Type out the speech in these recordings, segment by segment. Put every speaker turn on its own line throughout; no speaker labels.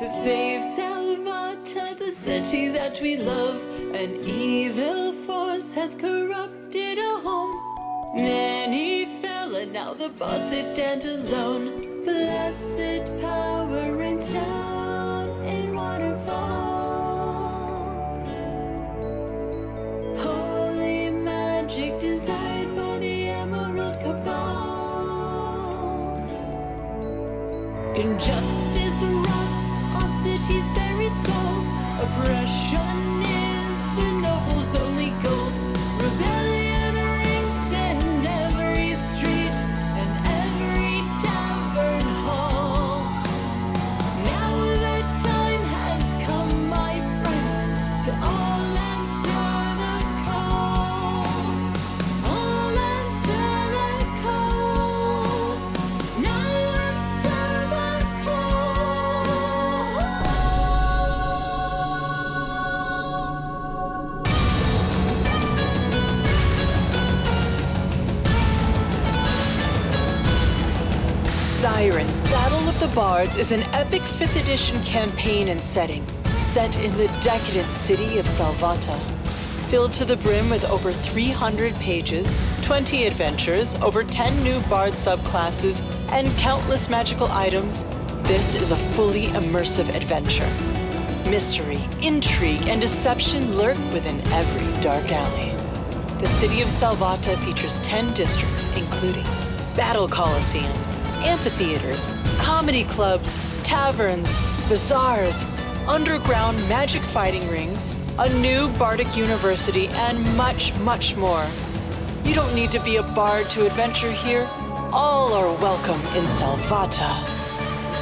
To save Salvata, the city that we love, an evil force has corrupted our home. Many fell, and now the boss, they stand alone. Blessed power rains down in waterfall. Holy magic desired by the Emerald Cabal. Injustice rots our city's very soul. Oppression is the noble's only goal. Rebellion rings in every street and every tavern hall. Now the time has come, my friends, to all answer the call. All answer the call. Now answer the Sirens, Battle of the Bards is an epic 5th edition campaign and setting, set in the decadent city of Salvata. Filled to the brim with over 300 pages, 20 adventures, over 10 new bard subclasses, and countless magical items, this is a fully immersive adventure. Mystery, intrigue, and deception lurk within every dark alley. The city of Salvata features 10 districts, including battle coliseums, amphitheaters, comedy clubs, taverns, bazaars, underground magic fighting rings, a new bardic university, and much, much more. You don't need to be a bard to adventure here. All are welcome in Salvata.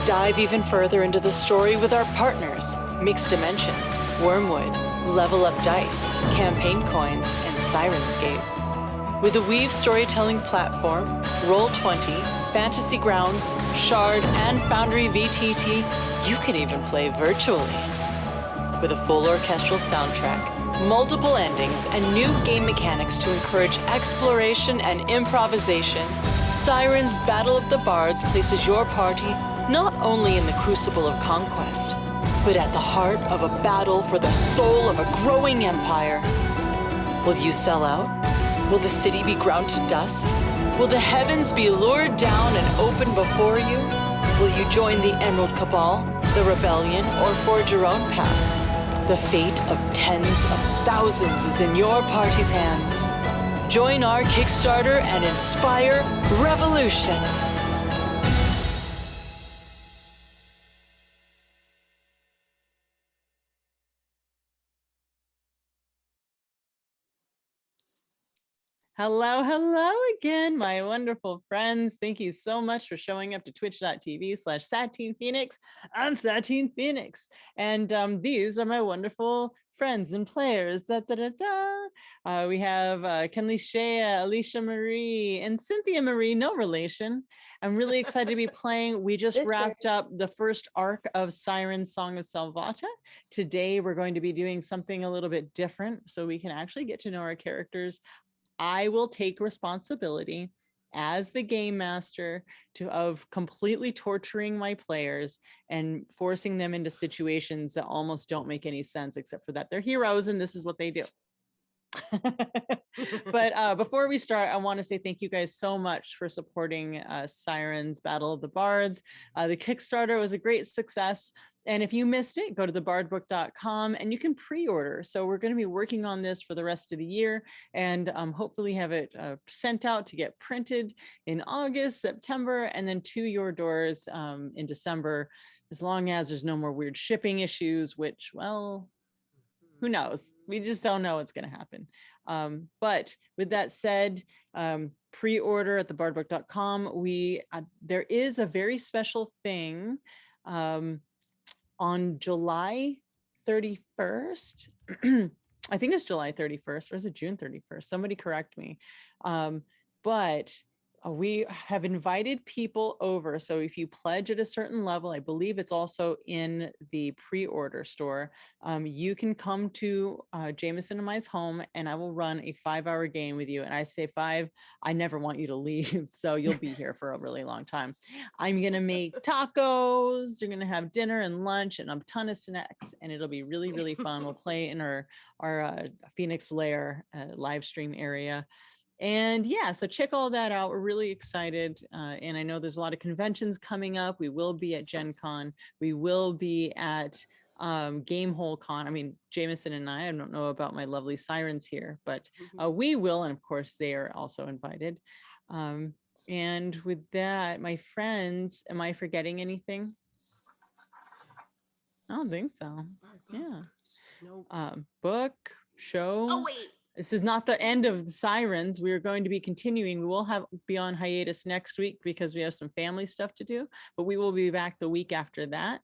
Dive even further into the story with our partners, Mixed Dimensions, Wormwood, Level Up Dice, Campaign Coins, and Sirenscape. With the Weave storytelling platform, Roll20, Fantasy Grounds, Shard, and Foundry VTT, you can even play virtually. With a full orchestral soundtrack, multiple endings, and new game mechanics to encourage exploration and improvisation, Sirens Battle of the Bards places your party not only in the crucible of conquest, but at the heart of a battle for the soul of a growing empire. Will you sell out? Will the city be ground to dust? Will the heavens be lured down and open before you? Will you join the Emerald Cabal, the Rebellion, or forge your own path? The fate of tens of thousands is in your party's hands. Join our Kickstarter and inspire revolution. Hello, hello again, my wonderful friends. Thank you so much for showing up to twitch.tv/Satine Phoenix. I'm Satine Phoenix, and these are my wonderful friends and players. We have Kenley Shea, Alicia Marie, and Cynthia Marie, no relation. I'm really excited to be playing. We just wrapped up the first arc of Siren's Song of Salvata. Today, we're going to be doing something a little bit different so we can actually get to know our characters. I will take responsibility as the game master of completely torturing my players and forcing them into situations that almost don't make any sense, except for that they're heroes and this is what they do. But before we start, I want to say thank you guys so much for supporting Sirens Battle of the Bards. The Kickstarter was a great success. And if you missed it, go to thebardbook.com and you can pre-order. So we're going to be working on this for the rest of the year and hopefully have it sent out to get printed in August, September, and then to your doors in December, as long as there's no more weird shipping issues, which, well, who knows? We just don't know what's going to happen. But with that said, pre-order at thebardbook.com. There is a very special thing on July 31st. I think it's July 31st, or is it June 31st? Somebody correct me. But We have invited people over. So if you pledge at a certain level, I believe it's also in the pre-order store, you can come to Jameson and I's home and I will run a 5-hour game with you. And I say 5, I never want you to leave. So you'll be here for a really long time. I'm going to make tacos. You're going to have dinner and lunch and a ton of snacks. And it'll be really, really fun. We'll play in our Phoenix Lair live stream area. And yeah, so check all that out. We're really excited. And I know there's a lot of conventions coming up. We will be at Gen Con. We will be at Gamehole Con. I mean, Jameson and I don't know about my lovely Sirens here, but we will. And of course, they are also invited. And with that, my friends, am I forgetting anything? I don't think so. Yeah.
Nope.
Book, show.
Oh, wait.
This is not the end of the Sirens. We are going to be continuing. We will be on hiatus next week because we have some family stuff to do, but we will be back the week after that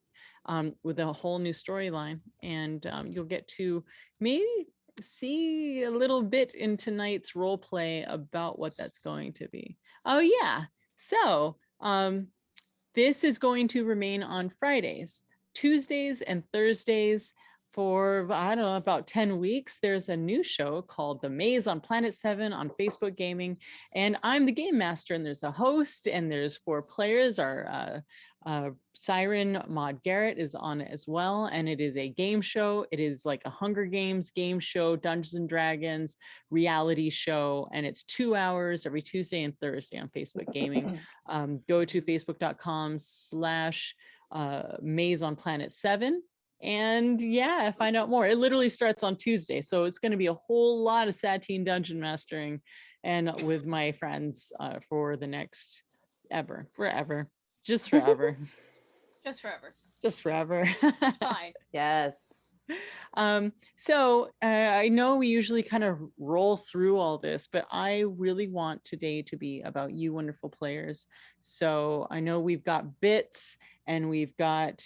with a whole new storyline. And you'll get to maybe see a little bit in tonight's role play about what that's going to be. Oh yeah. So this is going to remain on Fridays, Tuesdays, and Thursdays. For, I don't know, about 10 weeks, there's a new show called The Maze on Planet 7 on Facebook Gaming. And I'm the game master, and there's a host, and there's 4 players. Our Siren Maud Garrett is on it as well. And it is a game show. It is like a Hunger Games game show, Dungeons and Dragons reality show. And it's 2 hours every Tuesday and Thursday on Facebook Gaming. Go to facebook.com/Maze on Planet 7. And yeah, find out more. It literally starts on Tuesday. So it's going to be a whole lot of Satine dungeon mastering and with my friends for the next forever. Just forever.
Just forever.
Just forever.
It's fine.
Yes.
So I know we usually kind of roll through all this, but I really want today to be about you wonderful players. So I know we've got bits and we've got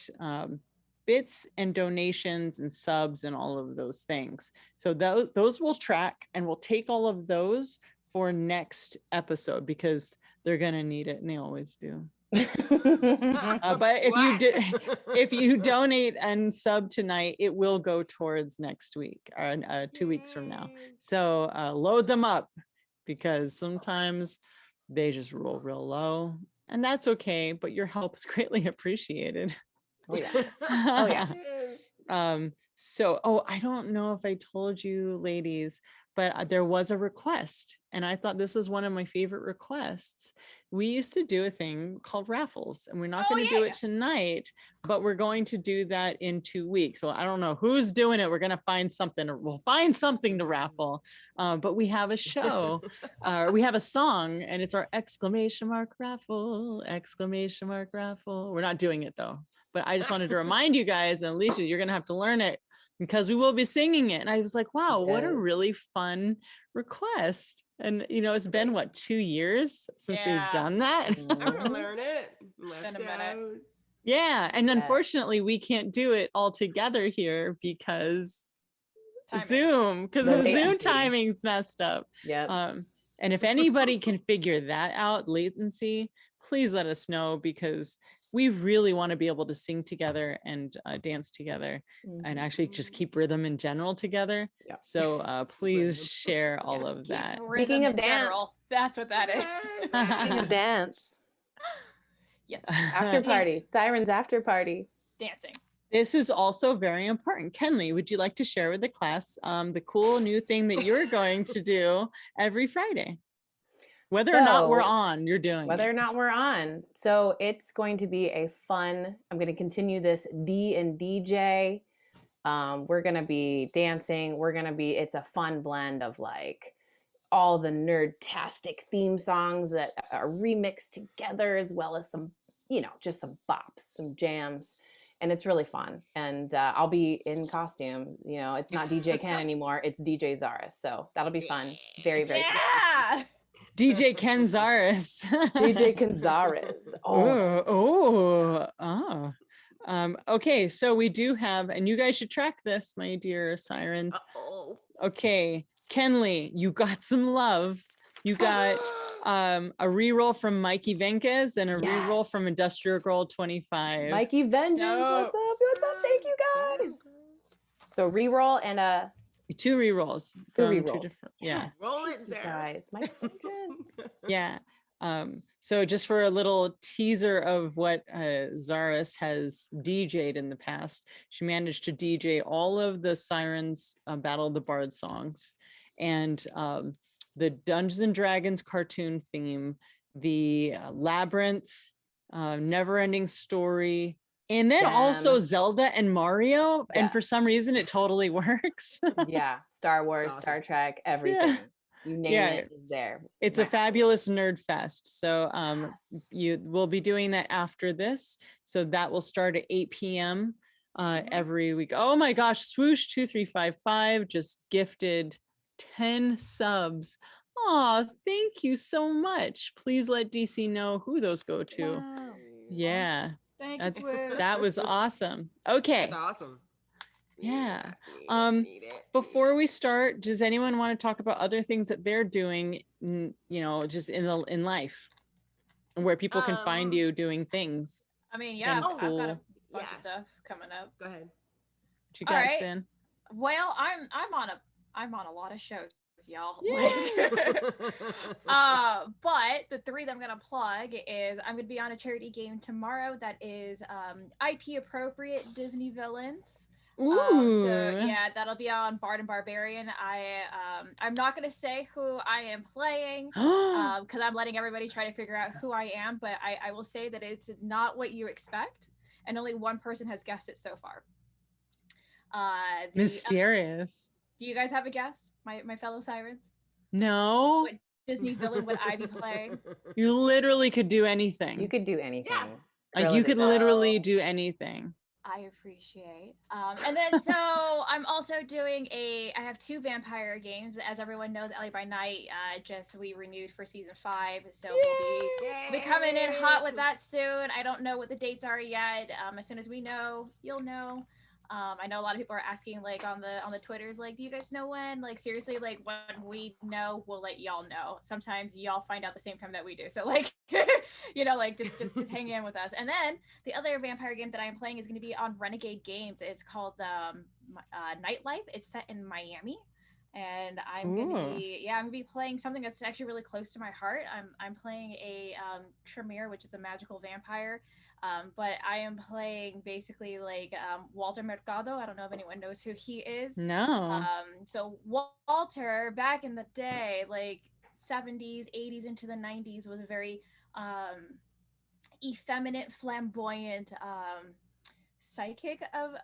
bits and donations and subs and all of those things. So those will track, and we'll take all of those for next episode because they're going to need it, and they always do. But if you donate and sub tonight, it will go towards next week or 2 weeks from now. So load them up because sometimes they just roll real low, and that's okay. But your help is greatly appreciated.
Oh yeah. Oh yeah.
I don't know if I told you ladies, but there was a request, and I thought this is one of my favorite requests. We used to do a thing called raffles, and we're not going to do it tonight, but we're going to do that in 2 weeks. So I don't know who's doing it. We're going to find something, or we'll find something to raffle. But we have a show, we have a song, and it's our exclamation mark raffle, exclamation mark raffle. We're not doing it though, but I just wanted to remind you guys, and Alicia, you're going to have to learn it because we will be singing it. And I was like, wow, what a really fun request. And it's been what, 2 years since we've done that.
I'm gonna learn it.
Been a minute.
Yeah, and unfortunately we can't do it all together here because Zoom, because the Zoom timing's messed up.
Yeah.
And if anybody can figure that out, latency, please let us know, because we really want to be able to sing together and dance together and actually just keep rhythm in general together.
Yeah.
So please share all of that.
Speaking of dance,
general, that's what that is.
Speaking of dance.
Yes.
After party. Sirens after party.
Dancing.
This is also very important. Kenley, would you like to share with the class the cool new thing that you're going to do every Friday? Whether or not we're on, you're doing
whether or not we're on. So it's going to be a fun, I'm going to continue this D and DJ. We're going to be dancing. It's a fun blend of like all the nerd-tastic theme songs that are remixed together, as well as some, just some bops, some jams. And it's really fun. And I'll be in costume. It's not DJ Ken anymore. It's DJ Zaris. So that'll be fun. Very, very fun.
DJ Ken Zaris.
DJ Ken Zaris.
Okay, so we do have, and you guys should track this, my dear Sirens. Okay, Kenley, you got some love. You got
A reroll from Mikey Venkes and a
Yes.
reroll from Industrial Girl 25.
Mikey Vengeance,
Dope.
what's up? What's up? Thank you guys. So reroll and a
2 rerolls.
two
From
rerolls.
different. Yeah.
Yes.
Roll
Thank
it,
you
Zeros.
guys. Mikey Vengeance.
Yeah. So just for a little teaser of what Zaris has DJ'd in the past, she managed to DJ all of the Sirens Battle of the Bard songs and the Dungeons and Dragons cartoon theme, the Labyrinth, Never-Ending Story, and then also
Damn.
Zelda and Mario.
Yeah.
And for some reason, it totally works.
Yeah. Star Wars,
Awesome.
Star Trek, everything. You name
Yeah.
it is there.
It's a
Right.
fabulous nerd fest. So
Yes.
you will be doing that after this. So that will start at 8 p.m. Every week. Oh my gosh, swoosh 2355 just gifted 10 subs. Oh, thank you so much. Please let DC know who those go to.
Wow.
Yeah,
Thank you, Swoosh.
that was awesome. Okay.
That's awesome.
Yeah.
Need it.
Before we start, does anyone want to talk about other things that they're doing, just in life, where people can find you doing things?
I mean, yeah,
Been
I've got a
cool.
bunch
Yeah.
of stuff coming up.
Go ahead.
What you
All
got,
right.
Sin?
Well, I'm on a lot of shows, y'all.
Yay!
But the 3 that I'm gonna plug is I'm gonna be on a charity game tomorrow that is IP appropriate Disney villains.
Ooh.
So yeah, that'll be on Bard and Barbarian. I'm not gonna say who I am playing because I'm letting everybody try to figure out who I am, but I will say that it's not what you expect, and only one person has guessed it so far.
Mysterious.
Do you guys have a guess, my fellow Sirens?
No,
What Disney villain would I be playing?
you literally could do anything.
You could do anything.
Like
Curl
you
it
could
up.
literally do anything.
I appreciate. And then so I'm also doing I have 2 vampire games. As everyone knows, Ellie by Night we renewed for season 5. So we'll be coming in hot with that soon. I don't know what the dates are yet. As soon as we know, you'll know. I know a lot of people are asking like on the Twitters, like, do you guys know when? Like seriously, like when we know, we'll let y'all know. Sometimes y'all find out the same time that we do. So like, like just hang in with us. And then the other vampire game that I'm playing is going to be on Renegade Games. It's called Nightlife. It's set in Miami. And I'm gonna be playing something that's actually really close to my heart. I'm playing a Tremere, which is a magical vampire. But I am playing basically like Walter Mercado. I don't know if anyone knows who he is.
No.
So Walter, back in the day, like 70s, 80s into the 90s, was a very effeminate, flamboyant psychic of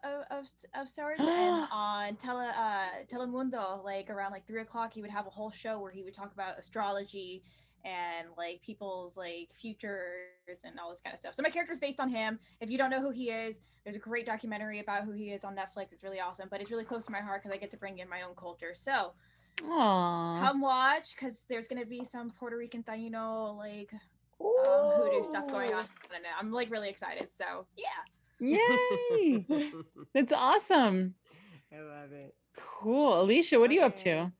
sorts. And on Telemundo, like around like 3:00, he would have a whole show where he would talk about astrology and like people's like futures and all this kind of stuff. So my character is based on him. If you don't know who he is, there's a great documentary about who he is on Netflix. It's really awesome, but it's really close to my heart because I get to bring in my own culture. So come watch, because there's gonna be some Puerto Rican Taino like hoodoo stuff going on. I don't know. I'm like really excited. So yeah.
Yay! That's awesome.
I love it.
Cool. Alicia, what are you up to?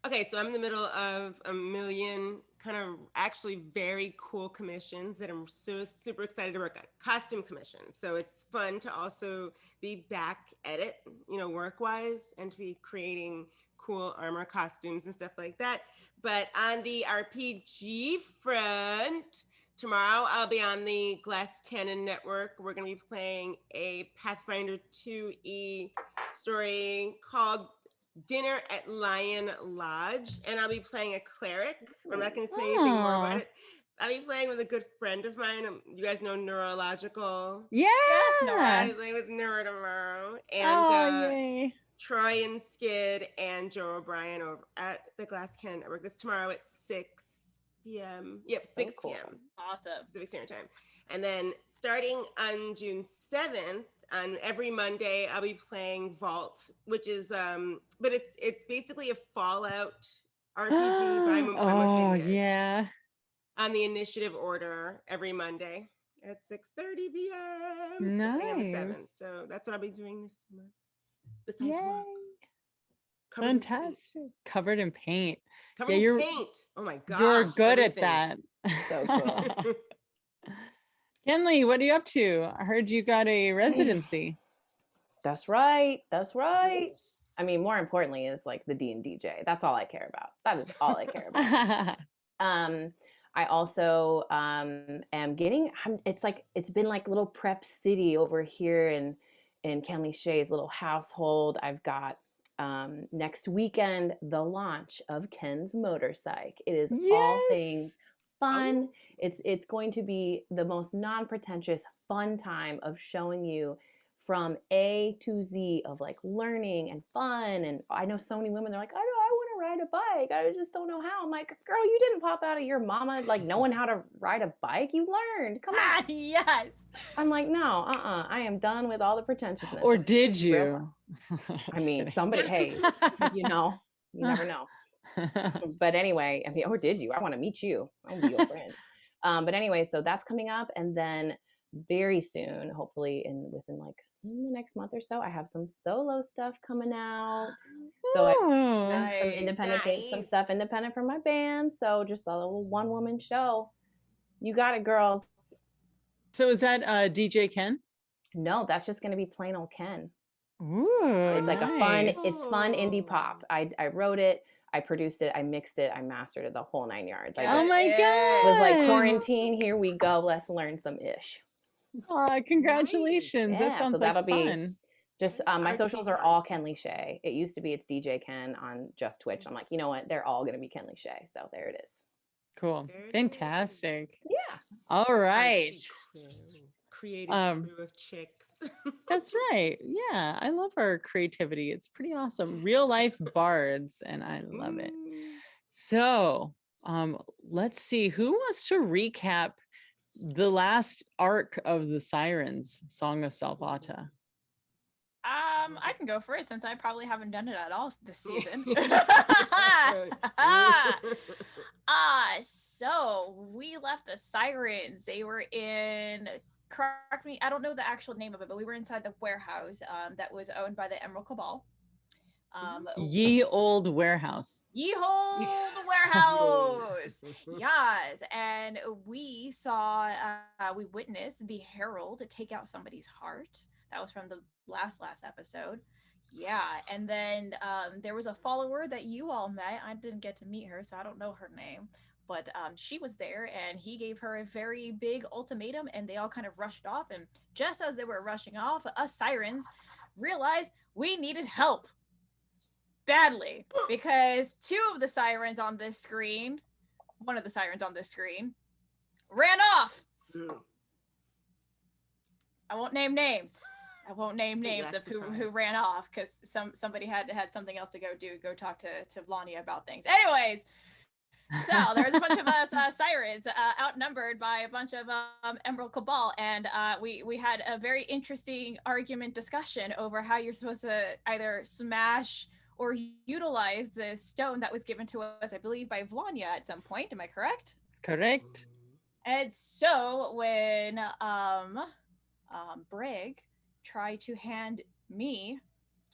Okay, so I'm in the middle of a million kind of actually very cool commissions that I'm so super excited to work on. Costume commissions. So it's fun to also be back at it, work-wise, and to be creating cool armor costumes and stuff like that. But on the RPG front, tomorrow I'll be on the Glass Cannon Network. We're going to be playing a Pathfinder 2E story called Dinner at Lion Lodge, and I'll be playing a cleric. I'm not going to say anything more about it. I'll be playing with a good friend of mine. You guys know Neurological?
Yeah.
Yes, Nora.
I'm playing with Neuro tomorrow. And
yay.
Troy and Skid and Joe O'Brien over at the Glass Cannon Network. That's tomorrow at 6 p.m. Yep, 6 p.m.
Awesome.
Pacific Standard Time. And then starting on June 7th, on every Monday, I'll be playing Vault, which is, but it's basically a Fallout RPG. But I'm a thing
yeah.
On the initiative order every Monday at 6:30 p.m. starting on the 7th. So that's what I'll be doing this month. Besides work. Covered in paint.
Fantastic. Covered in paint.
Covered
Yeah,
in
you're
paint. Oh my gosh.
you're good
everything.
at
So
that.
cool.
Kenley, what are you up to? I heard you got a residency.
That's right. That's right. I mean, more importantly is like the D and DJ. That's all I care about. That is all I care about. I also am getting. It's been like little prep city over here in Kenley Shay's little household. I've got next weekend the launch of Ken's motorcycle. It is all things fun. It's going to be the most non-pretentious fun time of showing you from A to Z of like learning and fun. And I know so many women, they're like, I want to ride a bike. I just don't know how. I'm like, girl, you didn't pop out of your mama like knowing how to ride a bike. You learned. Come on.
Yes.
I'm like, no, I am done with all the pretentiousness.
Or
It's
did
real
you?
fun. I mean, somebody, hey, you never know. But anyway, I mean, or did you? I want to meet you. I'll be your friend. But anyway, so that's coming up. And then very soon, hopefully within like the next month or so, I have some solo stuff coming out. So I
Oh,
some independent things, some stuff independent from my band. So just a little one woman show. You got it, girls.
so is that DJ Ken?
No, that's just going to be plain old Ken.
Ooh,
It's like a fun,
nice.
it's fun indie pop. I wrote it, I produced it, I mixed it, I mastered it, the whole 9 yards. I
Oh
just
my god!
was like, quarantine, here we go, let's learn some ish.
Aw, congratulations! That
Yeah,
sounds
so that'll
like
be
fun.
just
That's
my
RP
socials are
fun.
all Kenley Shay. It used to be it's DJ Ken on just Twitch. I'm like, you know what? They're all gonna be Kenley Shay. So there it is.
Cool,
There it is.
fantastic.
Yeah.
All right.
Artsy crew. Creative crew of chicks.
That's right. Yeah, I love our creativity. It's pretty awesome. Real life bards, and I love it. So, let's see who wants to recap the last arc of the Sirens, Song of Salvata.
I can go first since I probably haven't done it at all this season. So we left the Sirens. They were in, correct me, I don't know the actual name of it, but we were inside the warehouse that was owned by the Emerald Cabal.
Ye old warehouse.
Ye old warehouse. Yes. And we saw, we witnessed the Herald take out somebody's heart. That was from the last episode. Yeah. And then there was a follower that you all met. I didn't get to meet her, so I don't know her name. But she was there, and he gave her a very big ultimatum, and they all kind of rushed off. And just as they were rushing off, us Sirens realized we needed help badly, because one of the Sirens on this screen ran off. I won't name names of who ran off, because somebody had something else to go talk to Vlania about things. Anyways, so there was a bunch of us Sirens outnumbered by a bunch of Emerald Cabal, and we had a very interesting discussion over how you're supposed to either smash or utilize the stone that was given to us, I believe, by Vlania at some point. Am I correct?
Correct.
And so when Brig tried to hand me,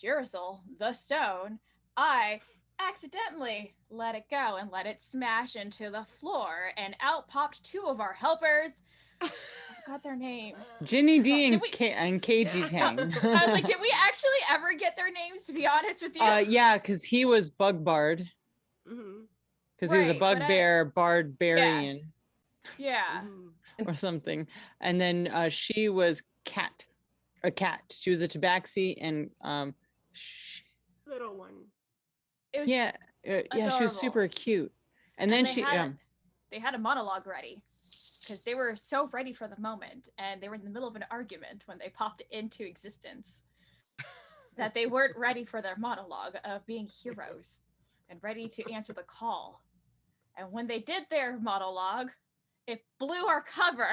Jerusalem, the stone, I accidentally let it go and let it smash into the floor, and out popped two of our helpers. I forgot their names.
Ginny D and KG Tang.
I was like, did we actually ever get their names, to be honest with you?
Yeah, because he was Bug Bard. Because he was a bugbear barbarian.
Yeah.
Or something. And then she was a cat. She was a tabaxi, and
little one.
It was
yeah, she was super cute. And then
they had a monologue ready, because they were so ready for the moment, and they were in the middle of an argument when they popped into existence, that they weren't ready for their monologue of being heroes and ready to answer the call. And when they did their monologue, it blew our cover.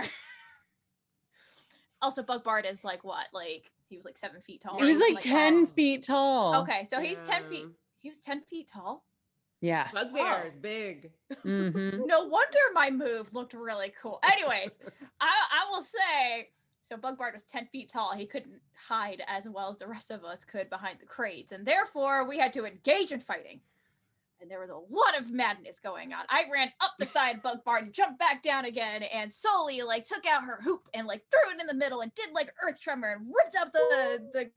Also, Bug Bard is like what? Like, he was like 7 feet tall.
He was like 10 feet tall.
Okay, so he's 10 feet. He was 10 feet tall.
Yeah.
Bugbear is big.
Mm-hmm.
No wonder my move looked really cool. Anyways, I will say, So Bugbard was 10 feet tall. He couldn't hide as well as the rest of us could behind the crates. And therefore, we had to engage in fighting. And there was a lot of madness going on. I ran up the side of Bugbard and jumped back down again. And Sully, like, took out her hoop and, like, threw it in the middle and did, like, earth tremor and ripped up the...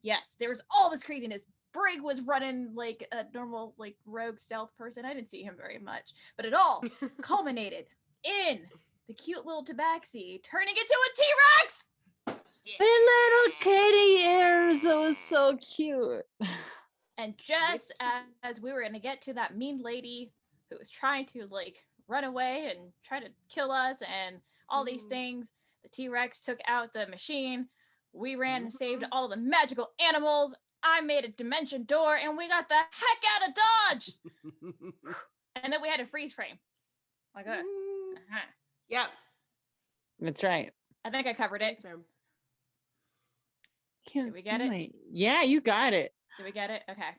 Yes, there was all this craziness. Brig was running like a normal, like, rogue stealth person. I didn't see him very much. But it all culminated in the cute little tabaxi turning into a T-Rex!
The little kitty ears. That was so cute.
And just as we were going to get to that mean lady who was trying to, like, run away and try to kill us and all these things, the T-Rex took out the machine. We ran and saved all the magical animals. I made a dimension door and we got the heck out of Dodge. And then we had a freeze frame. Like that.
Yep.
That's right.
I think I covered it.
Can't
Did we get it?
Yeah, you got it.
Did we get it? Okay.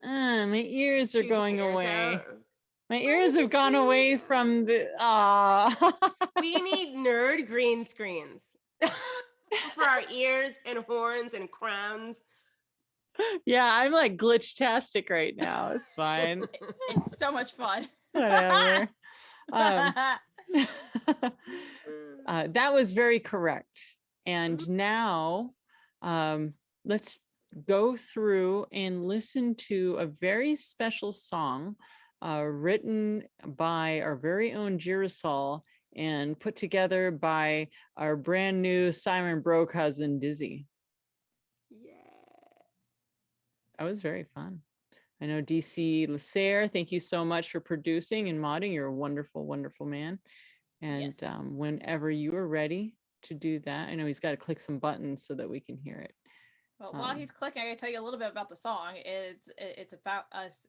My ears are
Choose
going
ears
away.
out.
My ears have gone away from the.
We need nerd green screens for our ears and horns and crowns.
Yeah, I'm like glitch-tastic right now. It's fine.
It's so much fun.
Whatever. That was very correct. And now let's go through and listen to a very special song written by our very own Girasol and put together by our brand new Siren bro cousin Dizzy.
Yeah.
That was very fun. I know DC Lasser, thank you so much for producing and modding. You're a wonderful, wonderful man. And
Yes.
Whenever you are ready to do that, I know he's got to click some buttons so that we can hear it.
Well, while he's clicking, I can tell you a little bit about the song. It's about us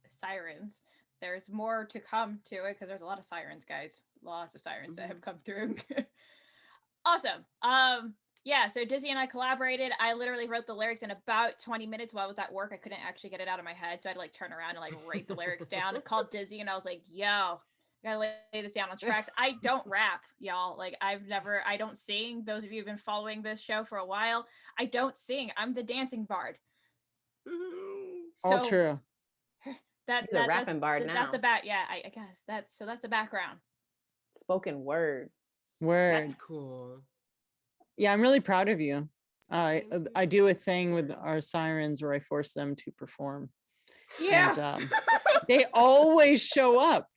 sirens. There's more to come to it because there's a lot of sirens, guys. Lots of sirens that have come through. Awesome. Yeah, so Dizzy and I collaborated. I literally wrote the lyrics in about 20 minutes while I was at work. I couldn't actually get it out of my head, so I had to like turn around and like write the lyrics down. I called Dizzy and I was like, yo, I gotta lay this down on tracks. I don't rap, y'all. Like I don't sing. Those of you who've been following this show for a while, I don't sing. I'm the dancing bard.
All true.
You're the rapping bard now.
That's the I guess that's the background.
Spoken word.
Word.
That's cool.
Yeah, I'm really proud of you. I do a thing with our sirens where I force them to perform.
Yeah.
And, they always show up.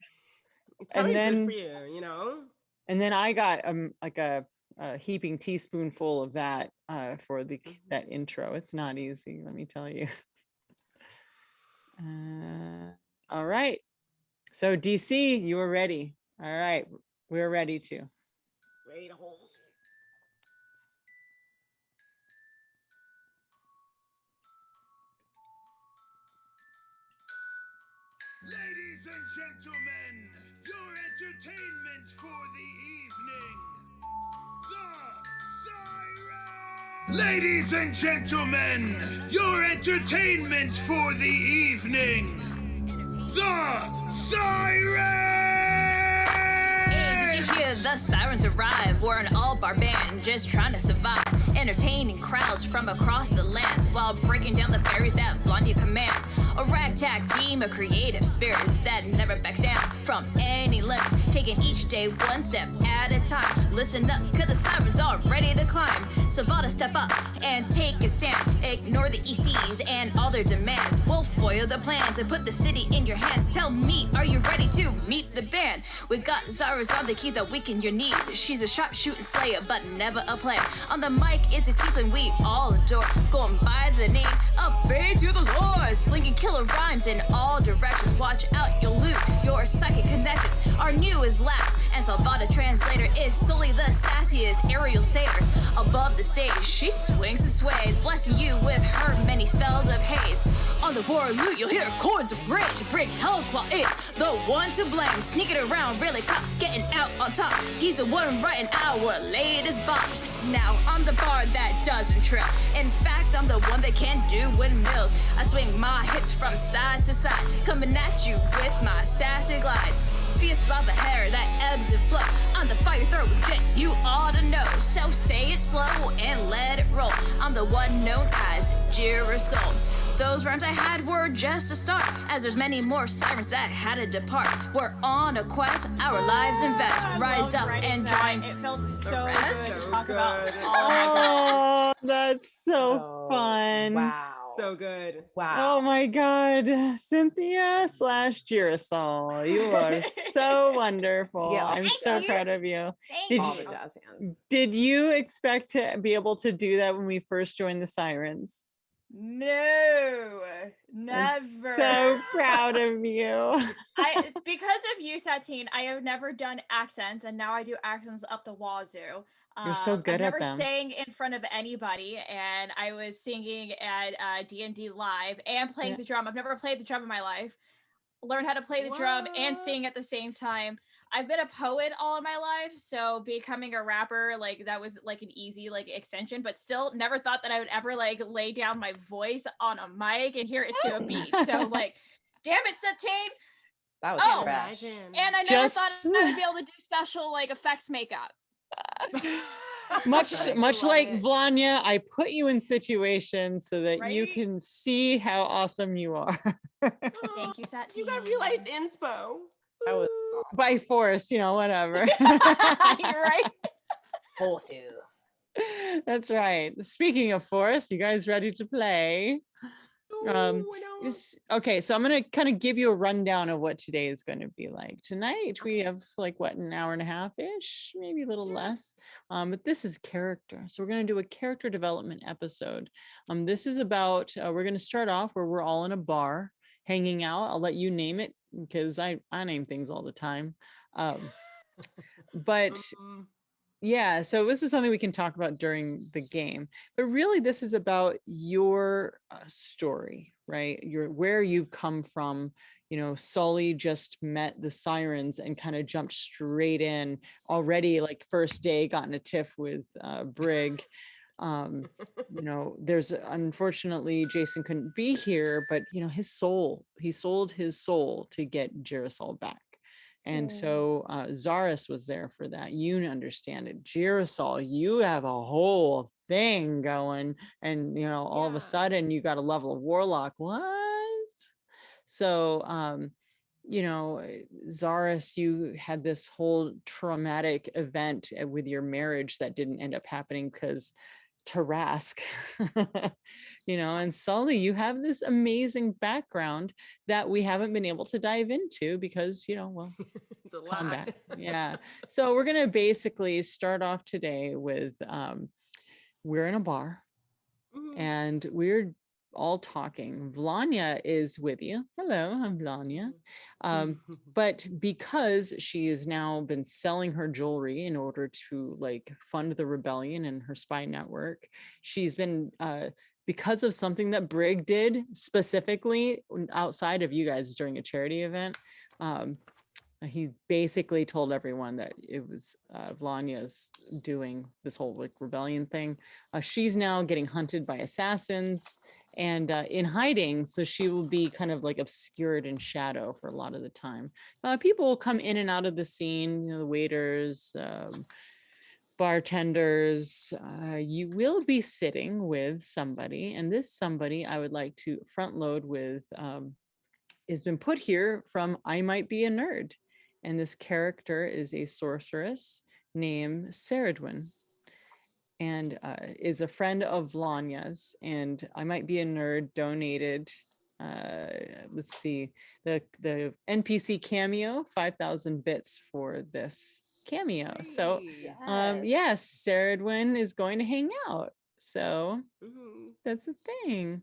It's
And
probably
then-
good for you, you know?
And then I got like a heaping teaspoonful of that for that intro. It's not easy, let me tell you. All right. So DC, you are ready. All right, we're ready to.
Ready to hold.
Ladies and gentlemen, your entertainment for the evening, the Siren! Ladies and gentlemen, your entertainment for the evening, the Siren!
Hey, did you hear the sirens arrive? We're an all-bar band, just trying to survive. Entertaining crowds from across the lands while breaking down the barriers that Blondie commands. A ragtag team of creative spirits that never backs down from any limits. Taking each day one step at a time. Listen up, cause the sirens are ready to climb. Salvata, step up and take a stand. Ignore the ECs and all their demands. We'll foil the plans and put the city in your hands. Tell me, are you ready to meet the band? We got Zara's on the keys that weaken your needs. She's a sharpshooting slayer, but never a player. On the mic is a tiefling we all adore. Going by the name of Bay to the Lord. Slinging killer rhymes in all directions. Watch out, you'll lose your psychic connections. Our new is last, and Salvata translator is solely the sassiest aerial satyr. Above the stage, she swings and sways, blessing you with her many spells of haze. On the war loot, you'll hear chords of rage. Brig Hellclaw is the one to blame. Sneaking around, really caught, getting out on top. He's the one writing our latest bops. Now I'm the bard that doesn't trip. In fact, I'm the one that can do windmills. I swing my hips from side to side, coming at you with my sassy glide. fierce lava hair that ebbs and flows. I'm the fire throwing jet, you ought to know. So say it slow and let it roll. I'm the one known as Girasol. Those rhymes I had were just a start, as there's many more sirens that had to depart. We're on a quest, our lives invest. Rise up and join.
It felt so
rest.
good to talk about
good.
all my
Oh, that's so
Oh,
fun.
Wow.
So good.
Wow.
Oh my God, Cynthia / Girasol, you are so wonderful.
Yeah,
I'm so proud of you. Did
all the
you,
jazz hands.
did you expect to be able to do that when we first joined the Sirens?
No,
I'm
never.
so proud of you.
Because of you, Satine, I have never done accents, and now I do accents up the wazoo.
You're so good
I've
at
never
them.
sang in front of anybody, and I was singing at D&D Live and playing
Yeah.
the drum. I've never played the drum in my life. Learned how to play the drum and sing at the same time. I've been a poet all of my life, so becoming a rapper, like, that was like an easy like extension, but still never thought that I would ever like lay down my voice on a mic and hear it to a beat. So like, damn it, Satine.
That was
Oh,
fresh.
Imagine.
And I never thought
Just-
I would be able to do special like effects makeup.
much
Right.
much
Love
like
it.
Vanya, I put you in situations so that you
Right?
can see how awesome you are.
Thank you, Satine.
You got real life inspo.
That was
Ooh.
By force, whatever.
You're right.
force you.
That's right. Speaking of force, you guys ready to play?
Ooh, I know.
Okay, so I'm gonna kind of give you a rundown of what today is going to be like. Tonight we have like an hour and a half ish, maybe a little less. But this is character, so we're going to do a character development episode. This is about we're going to start off where we're all in a bar hanging out. I'll let you name it because I name things all the time. But yeah, so this is something we can talk about during the game, but really this is about your story, right? Where you've come from. Sully just met the Sirens and kind of jumped straight in already, like first day, got in a tiff with Brig. There's unfortunately Jason couldn't be here, but he sold his soul to get Girasol back. And so Zaris was there for that. You understand it. Girasol, you have a whole thing going. And, all of a sudden you got a level of warlock. What? So, Zaris, you had this whole traumatic event with your marriage that didn't end up happening because Tarask, and Sully, you have this amazing background that we haven't been able to dive into because,
It's a lot.
combat. Yeah. So we're going to basically start off today with, we're in a bar
Mhm.
and we're all talking. Vlanya is with you. Hello, I'm Vlanya. But because she has now been selling her jewelry in order to fund the rebellion and her spy network, she's been because of something that Brig did specifically outside of you guys during a charity event. He basically told everyone that it was Vlanya's doing this whole rebellion thing. She's now getting hunted by assassins and in hiding, so she will be kind of obscured in shadow for a lot of the time. People will come in and out of the scene, the waiters, bartenders. You will be sitting with somebody, and this somebody I would like to front load with has been put here from I Might Be a Nerd. And this character is a sorceress named Saradwin and is a friend of Vlanya's. And I Might Be a Nerd donated, let's see, the NPC cameo, 5,000 bits for this cameo. So yes, Saradwin is going to hang out. So that's the thing.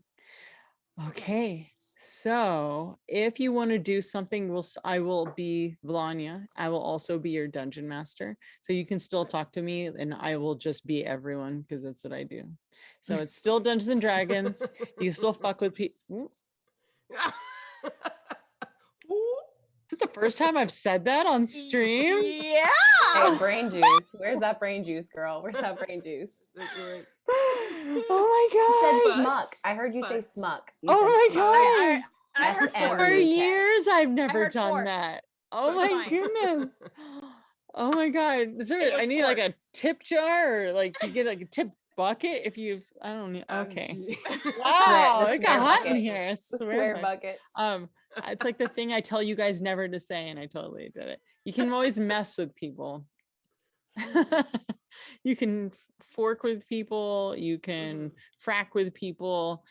Okay. So if you want to do something, I will be Vlanya. I will also be your dungeon master. So you can still talk to me and I will just be everyone because that's what I do. So it's still Dungeons and Dragons. You still fuck with people. Is it the first time I've said that on stream?
Yeah.
Hey, brain juice. Where's that brain juice, girl? Where's that brain juice?
Oh my
You said
god.
smuck. I heard you say
Butts.
smuck. You
Oh
said
my
smuck.
god.
I heard
SM.
For
four.
years I've never
heard
done
four.
that. Oh
It's
my
fine.
goodness. Oh my God. Is there,
It was
I need like a
forced.
tip jar or like you get like a tip bucket if you've, I don't know. Okay.
Gee.
Wow,
the
it got
swear
hot in
bucket.
here. I
The
swear
swear
by-
bucket.
It's like the thing I tell you guys never to say, and I totally did it. You can always mess with people. You can fork with people, you can frack with people.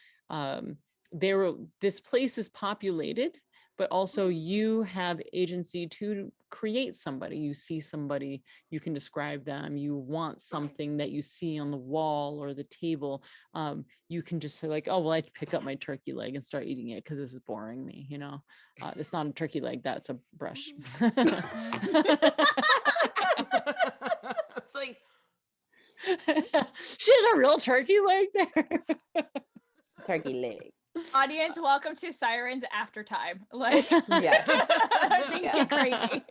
This place is populated, but also you have agency to create somebody. You see somebody, you can describe them, you want something that you see on the wall or the table. You can just say like, oh, well, I pick up my turkey leg and start eating it because this is boring me, you know. It's not a turkey leg, that's a brush.
It's like,
She has a real turkey leg there.
Turkey leg.
Audience, welcome to Sirens After Time. Like,
Yes.
things
Yeah.
get crazy.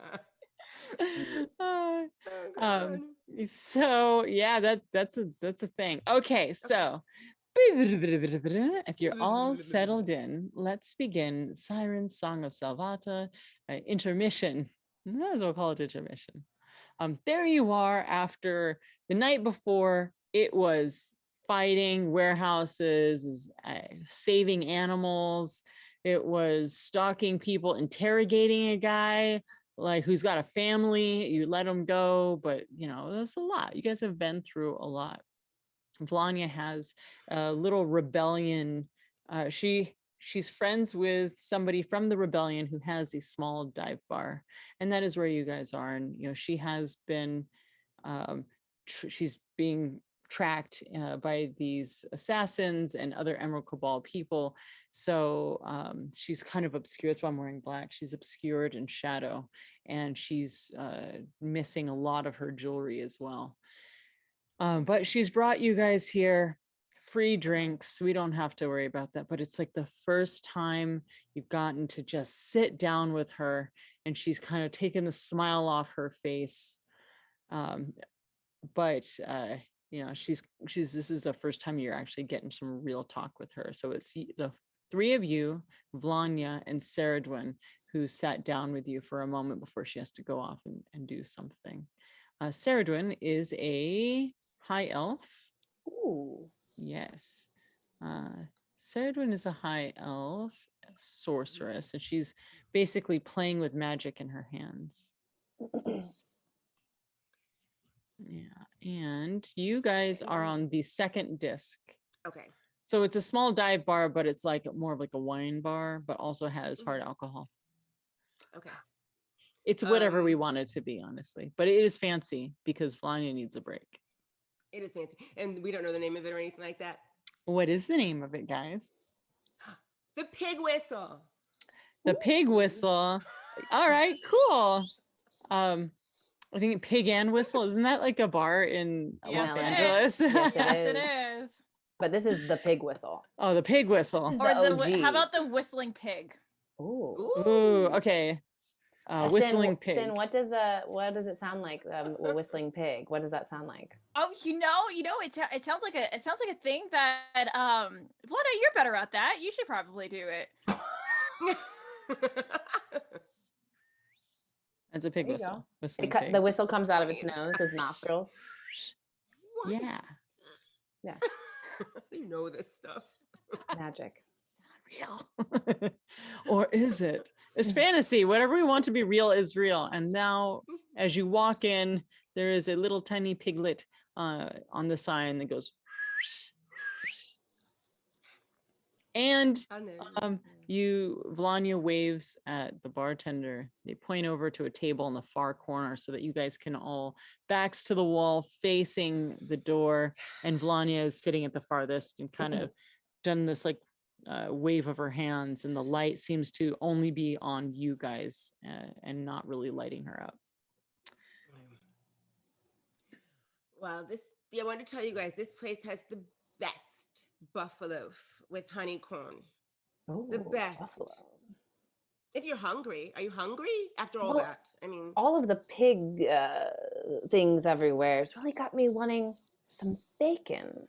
Uh,
Oh, God.
so yeah, that's a thing. Okay, so if you're all settled in, let's begin Siren's Song of Salvata, intermission. Might as well call it intermission. There you are after the night before. It was fighting warehouses, it was, saving animals. It was stalking people, interrogating a guy like who's got a family. You let him go, but you know, there's a lot. You guys have been through a lot. Vlanya has a little rebellion. She's friends with somebody from the rebellion who has a small dive bar, and that is where you guys are. And you know, she has been, she's being tracked by these assassins and other Emerald Cabal people. So she's kind of obscured. That's why I'm wearing black. She's obscured in shadow, and she's missing a lot of her jewelry as well. But she's brought you guys here free drinks. We don't have to worry about that. But it's like the first time you've gotten to just sit down with her, and she's kind of taken the smile off her face. But you know, she's this is the first time you're actually getting some real talk with her. So it's the three of you, Vlanya and Saradwin, who sat down with you for a moment before she has to go off and do something. Saradwin is a high elf.
Ooh.
Yes. Saradwin is a high elf sorceress, and she's basically playing with magic in her hands. Yeah. And you guys are on the second disc.
Okay.
So it's a small dive bar, but it's like more of like a wine bar, but also has hard alcohol.
Okay.
It's whatever we want it to be, honestly. But it is fancy because Vlanya needs a break.
It is fancy. And we don't know the name of it or anything like that.
What is the name of it, guys?
The Pig Whistle.
The Pig Whistle. All right, cool. I think Pig and Whistle, isn't that like a bar in Los
Yes, it
Angeles?
is.
Yes,
Yes,
it
it
is.
is.
But this is the pig whistle.
Oh, the Pig Whistle.
The
Or the
OG.
how about the whistling pig?
Ooh.
Ooh, okay. Whistling Pig.
Sin, what does it sound like? A whistling pig. What does that sound like?
Oh, it sounds like a thing that Vlada, you're better at that. You should probably do it.
That's a pig
There you
whistle.
go.
Whistling
The
pig.
whistle comes out of its nose, his nostrils.
What?
Yeah.
Yeah.
You know this stuff.
Magic.
Real. Or is it? It's fantasy. Whatever we want to be real is real. And now, as you walk in, there is a little tiny piglet on the sign that goes. And Vlanya waves at the bartender. They point over to a table in the far corner so that you guys can all backs to the wall facing the door. And Vlanya is sitting at the farthest and kind of done this like wave of her hands, and the light seems to only be on you guys and not really lighting her up.
Wow, I want to tell you guys, this place has the best buffalo with honeycomb.
Ooh,
The best.
buffalo.
If you're hungry, are you hungry after all
Well,
that? I mean,
all of the pig things everywhere has really got me wanting some bacon.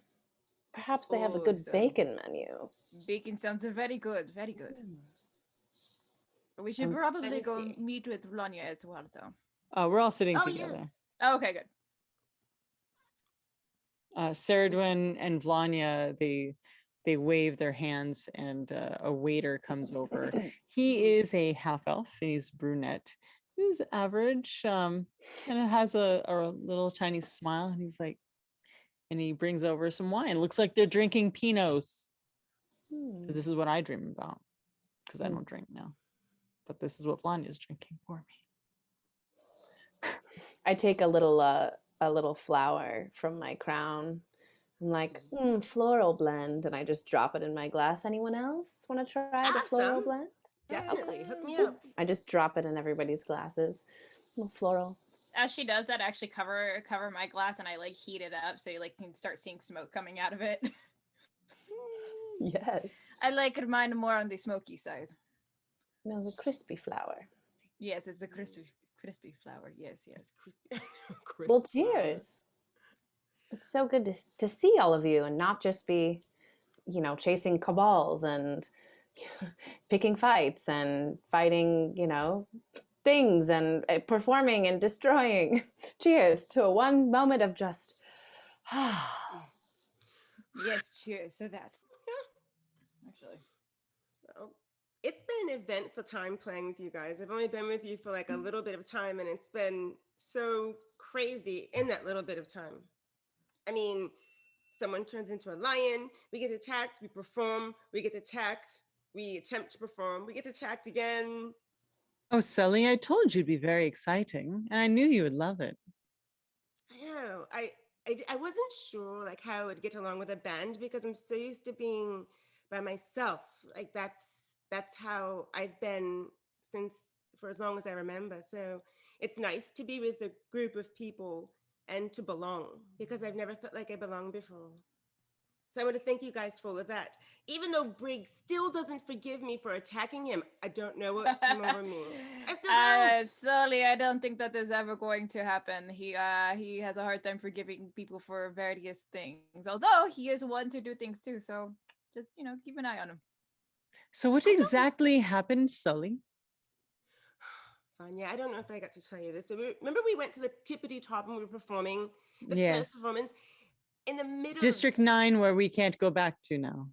Perhaps they have a
Oh,
good
so-
bacon menu.
Bacon sounds very good, very good. We should
Um,
probably
me
go
see.
meet with Vlanya as well, though.
we're all sitting
Oh
together.
yes.
Oh, okay, good.
Serdwin and Vlanya, they wave their hands, and a waiter comes over. He is a half elf, and he's brunette. He's average, kind of has a little Chinese smile, and he's like, and he brings over some wine. Looks like they're drinking Pinots. 'Cause this is what I dream about, because I don't drink now. But this is what Vlanya's drinking for me.
I take a little flower from my crown. I'm like, floral blend, and I just drop it in my glass. Anyone else want to try the
Have
floral
some.
blend?
Definitely. Hook me up.
I just drop it in everybody's glasses. Little floral.
As she does that, I actually cover my glass and I like heat it up so you like can start seeing smoke coming out of it.
Yes.
I like mine more on the smoky side.
No, the crispy flower.
Yes, it's a crispy flower. Yes.
Well,
Crisp flower.
cheers. It's so good to see all of you and not just be, chasing cabals and picking fights and fighting, things and performing and destroying. Cheers to one moment of just,
Yes, cheers to that. Actually.
Well, it's been an eventful time playing with you guys. I've only been with you for like a little bit of time, and it's been so crazy in that little bit of time. I mean, someone turns into a lion, we get attacked, we perform, we get attacked, we attempt to perform, we get attacked again.
Oh, Sully, I told you it'd be very exciting, and I knew you would love it.
I know. I wasn't sure like how I would get along with a band because I'm so used to being by myself. Like that's how I've been since for as long as I remember. So it's nice to be with a group of people and to belong because I've never felt like I belonged before. So I want to thank you guys for all of that. Even though Briggs still doesn't forgive me for attacking him, I don't know what came over me. I still don't.
Sully, I don't think that is ever going to happen. He has a hard time forgiving people for various things. Although he is one to do things too, so just keep an eye on him.
So what exactly happened, Sully?
Vanya, I don't know if I got to tell you this, but remember we went to the tippity top and we were performing the
Yes.
first performance in the middle
District 9, where we can't go back to now.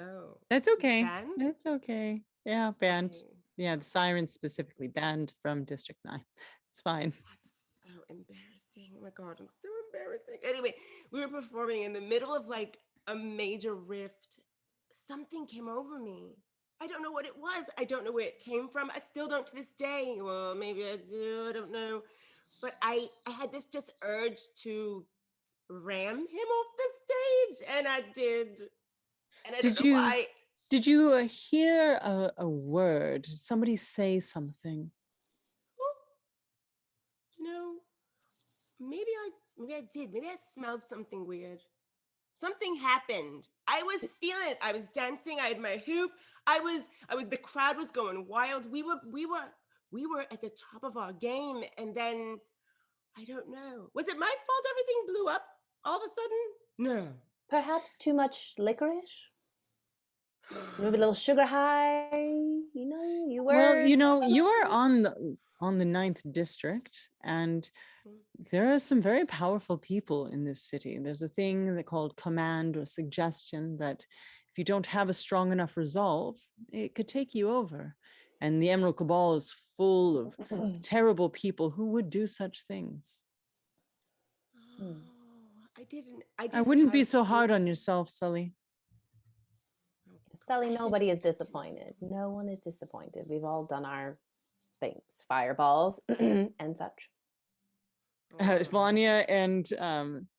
Oh.
That's okay.
Banned?
That's okay. Yeah, banned.
Okay.
Yeah, the Sirens specifically banned from District 9. It's fine.
That's so embarrassing. Oh my God, I'm so embarrassing. Anyway, we were performing in the middle of like a major rift. Something came over me. I don't know what it was. I don't know where it came from. I still don't to this day. Well, maybe I do. I don't know. But I had this just urge to ram him off the stage, and I did. And I don't know why.
Did you hear a word? Somebody say something?
Well, maybe I did. Maybe I smelled something weird. Something happened. I was feeling it. I was dancing. I had my hoop. The crowd was going wild. We were at the top of our game, and then I don't know. Was it my fault everything blew up all of a sudden? No.
perhaps too much licorice? Maybe a little sugar high. You were.
Well, you are on the 9th district, and there are some very powerful people in this city. There's a thing that called command or suggestion that if you don't have a strong enough resolve, it could take you over. And the Emerald Cabal is full of terrible people who would do such things.
Oh, I didn't.
I wouldn't be so hard on yourself, Sully.
Sully, nobody is disappointed. No one is disappointed. We've all done our things, fireballs and such.
Vanya and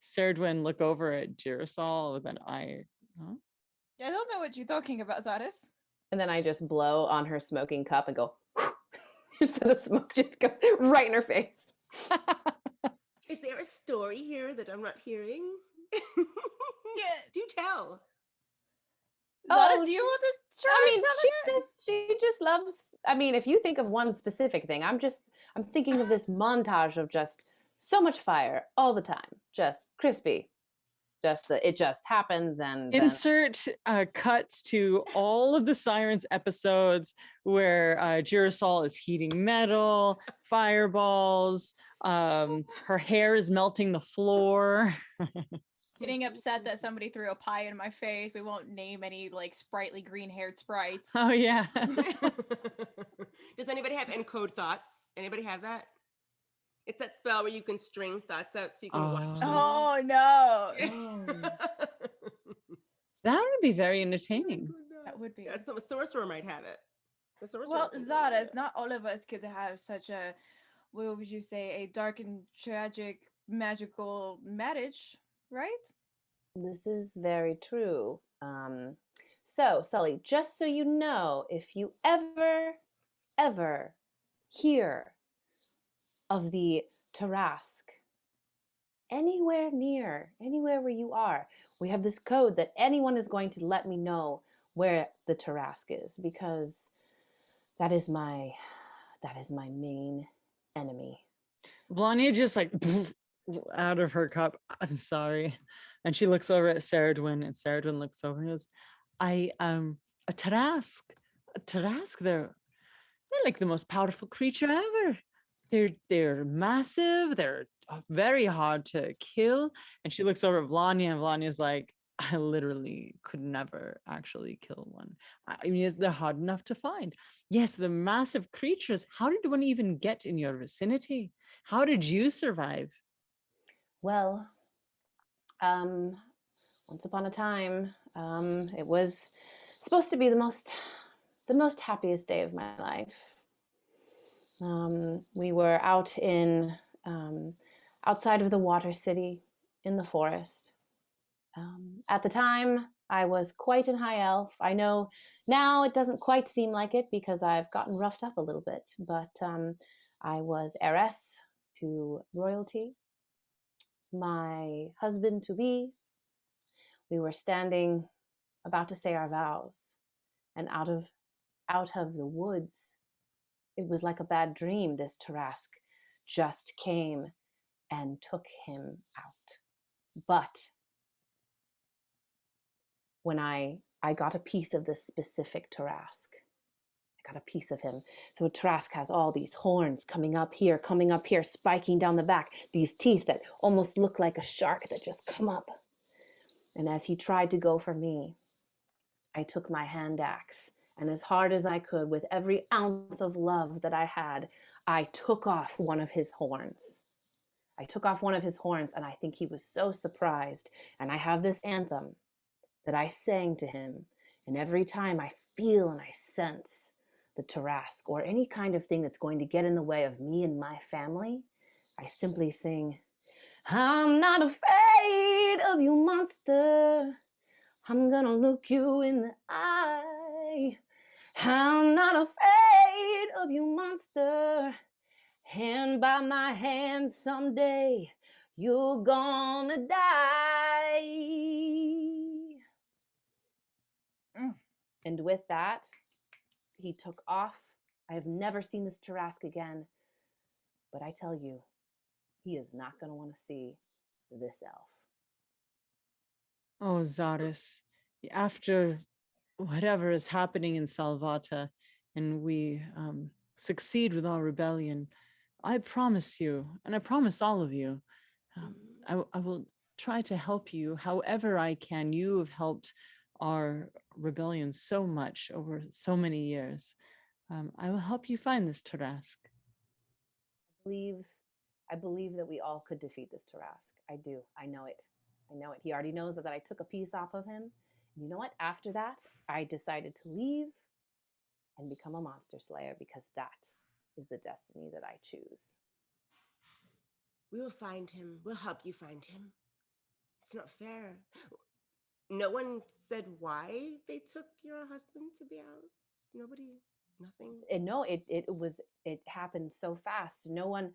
Serdwin look over at Girasol with an eye. Huh?
I don't know what you're talking about, Zaris.
And then I just blow on her smoking cup and go, so the smoke just goes right in her face.
Is there a story here that I'm not hearing? Yeah, do tell.
Zaris, do you want to try and tell her?
She just loves. I mean, if you think of one specific thing, I'm thinking of this montage of just so much fire all the time, just crispy, it just happens, and then
Insert cuts to all of the Sirens episodes where Girasol is heating metal, fireballs, her hair is melting the floor.
Getting upset that somebody threw a pie in my face. We won't name any like sprightly green-haired sprites.
Oh, yeah.
Does anybody have encode thoughts? Anybody have that? It's that spell where you can string thoughts out so you can watch them.
Oh no.
That would be very entertaining.
That would be.
Yeah, so a sorcerer might have it. The sorcerer
Well,
can do
Zaras,
it.
not all of us could have such a, what would you say, a dark and tragic magical marriage, right?
this is very true. So, Sully, just so you know, if you ever hear of the Tarask anywhere where you are, we have this code that anyone is going to let me know where the Tarask is, because that is my main enemy.
Blania just like out of her cup. I'm sorry. And she looks over at Saradwin, and Saradwin looks over and goes, a Tarask. They're like the most powerful creature ever. They're massive, they're very hard to kill. And she looks over at Blania, and Blania's like, I literally could never actually kill one. I mean, they're hard enough to find. Yes, the massive creatures. How did one even get in your vicinity? How did you survive?
Well, once upon a time, it was supposed to be the most happiest day of my life. We were out in outside of the water city in the forest. At the time, I was quite an high elf. I know now it doesn't quite seem like it because I've gotten roughed up a little bit, but I was heiress to royalty. My husband to be, we were standing about to say our vows, and out of the woods, it was like a bad dream. This Tarask just came and took him out. But when I got a piece of this specific Tarask, I got a piece of him. So Tarask has all these horns coming up here, spiking down the back, these teeth that almost look like a shark that just come up. And as he tried to go for me, I took my hand axe, and as hard as I could, with every ounce of love that I had, I took off one of his horns. And I think he was so surprised. And I have this anthem that I sang to him, and every time I feel and I sense the Tarask or any kind of thing that's going to get in the way of me and my family, I simply sing, I'm not afraid of you, monster. I'm gonna look you in the eye. I'm not afraid of you, monster. And by my hand someday, you're gonna die. And with that, he took off. I have never seen this Tarask again. But I tell you, he is not going to want to see this elf.
Oh, Zaris, after whatever is happening in Salvata, and we succeed with our rebellion, I promise you, and I promise all of you, I will try to help you however I can. You have helped our rebellion so much over so many years. I will help you find this Tarask.
I believe that we all could defeat this Tarask. I do. I know it. He already knows that I took a piece off of him. And you know what? After that, I decided to leave and become a monster slayer, because that is the destiny that I choose.
We will find him. We'll help you find him. It's not fair. No one said why they took your husband to be out? Nobody? Nothing?
No, it happened so fast. No one,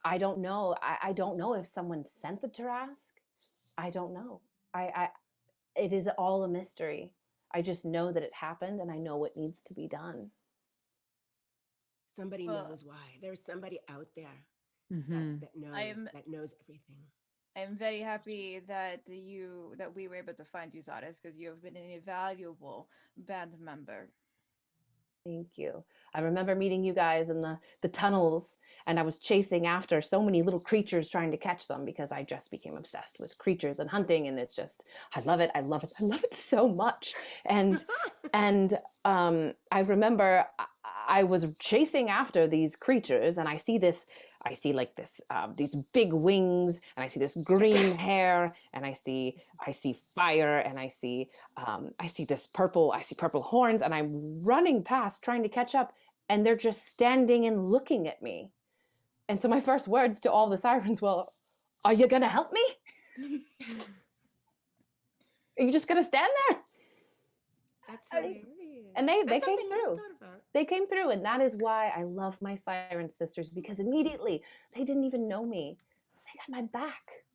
I don't know. I don't know if someone sent the Tarask. I don't know. It is all a mystery. I just know that it happened, and I know what needs to be done.
Somebody knows why. There's somebody out there that knows everything.
I'm very happy that we were able to find you, Zaris, because you have been an invaluable band member.
Thank you. I remember meeting you guys in the tunnels, and I was chasing after so many little creatures trying to catch them because I just became obsessed with creatures and hunting, and it's just I love it. I love it. I love it so much. And I remember I was chasing after these creatures, and I see like this these big wings, and I see this green hair, and I see fire, and I see purple horns, and I'm running past trying to catch up, and they're just standing and looking at me. And so my first words to all the sirens, well, are you gonna help me? Are you just gonna stand there?
That's hilarious.
And they
That's
came
something I
through.
never thought about.
They came through, and that is why I love my siren sisters, because immediately they didn't even know me. They got my back.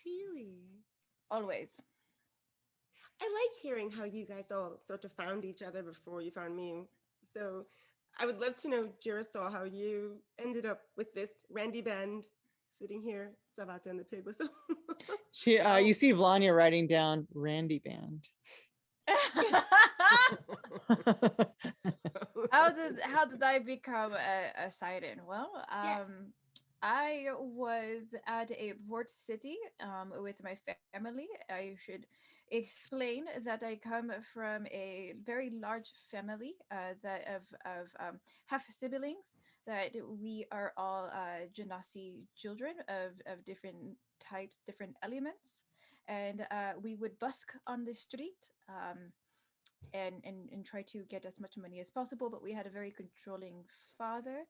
Really?
Always.
I like hearing how you guys all sort of found each other before you found me. So I would love to know, Girasol, how you ended up with this Randy band sitting here, Salvata and the pig whistle.
You see Vanya writing down Randy Band.
How did I become a Siren? Well, I was at a port city with my family. I should explain that I come from a very large family that of half siblings. That we are all Genasi children of different types, different elements, and we would busk on the street. And try to get as much money as possible, but we had a very controlling father,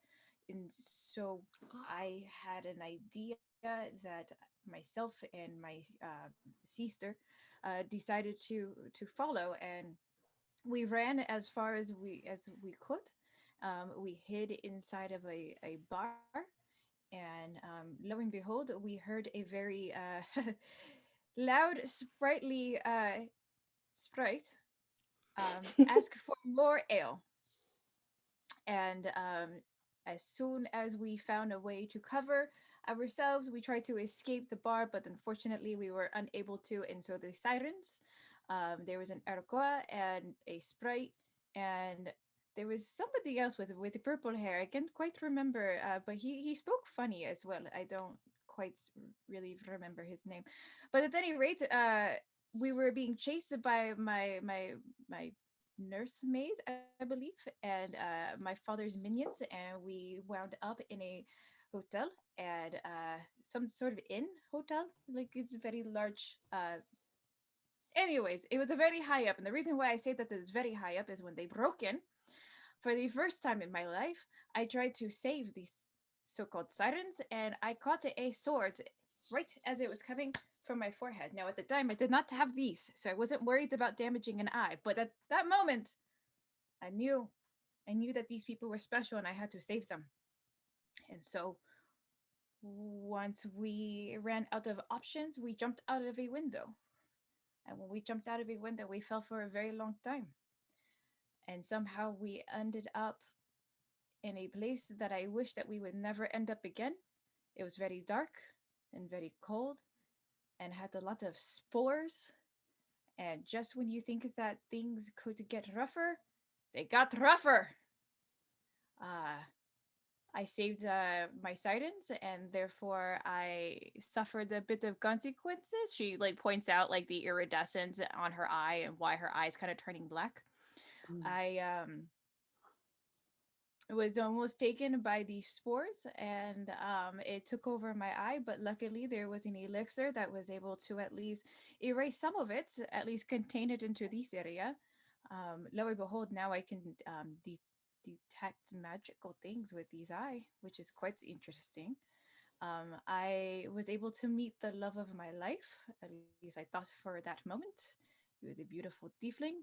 and so I had an idea that myself and my sister decided to follow, and we ran as far as we could. We hid inside of a bar, and lo and behold, we heard a very loud, sprightly sprite ask for more ale. And as soon as we found a way to cover ourselves, we tried to escape the bar, but unfortunately, we were unable to. And so the sirens, there was an Arcoa and a sprite, and there was somebody else with purple hair. I can't quite remember, but he spoke funny as well. I don't quite really remember his name, but at any rate, we were being chased by my nursemaid, I believe, and my father's minions, and we wound up in a hotel and some sort of inn hotel. Like it's a very large. Anyways, it was a very high up, and the reason why I say that it's very high up is when they broke in. For the first time in my life, I tried to save these so-called sirens, and I caught a sword right as it was coming from my forehead. Now, at the time, I did not have these, so I wasn't worried about damaging an eye. But at that moment, I knew that these people were special, and I had to save them. And so, once we ran out of options, we jumped out of a window. And when we jumped out of a window, we fell for a very long time. And somehow we ended up in a place that I wish that we would never end up again. It was very dark and very cold and had a lot of spores. And just when you think that things could get rougher, they got rougher. I saved my Sirens, and therefore I suffered a bit of consequences. She like points out like the iridescence on her eye and why her eye is kind of turning black. I was almost taken by these spores, and it took over my eye, but luckily there was an elixir that was able to at least erase some of it, at least contain it into this area. Lo and behold, now I can detect magical things with these eye, which is quite interesting. I was able to meet the love of my life, at least I thought for that moment. He was a beautiful tiefling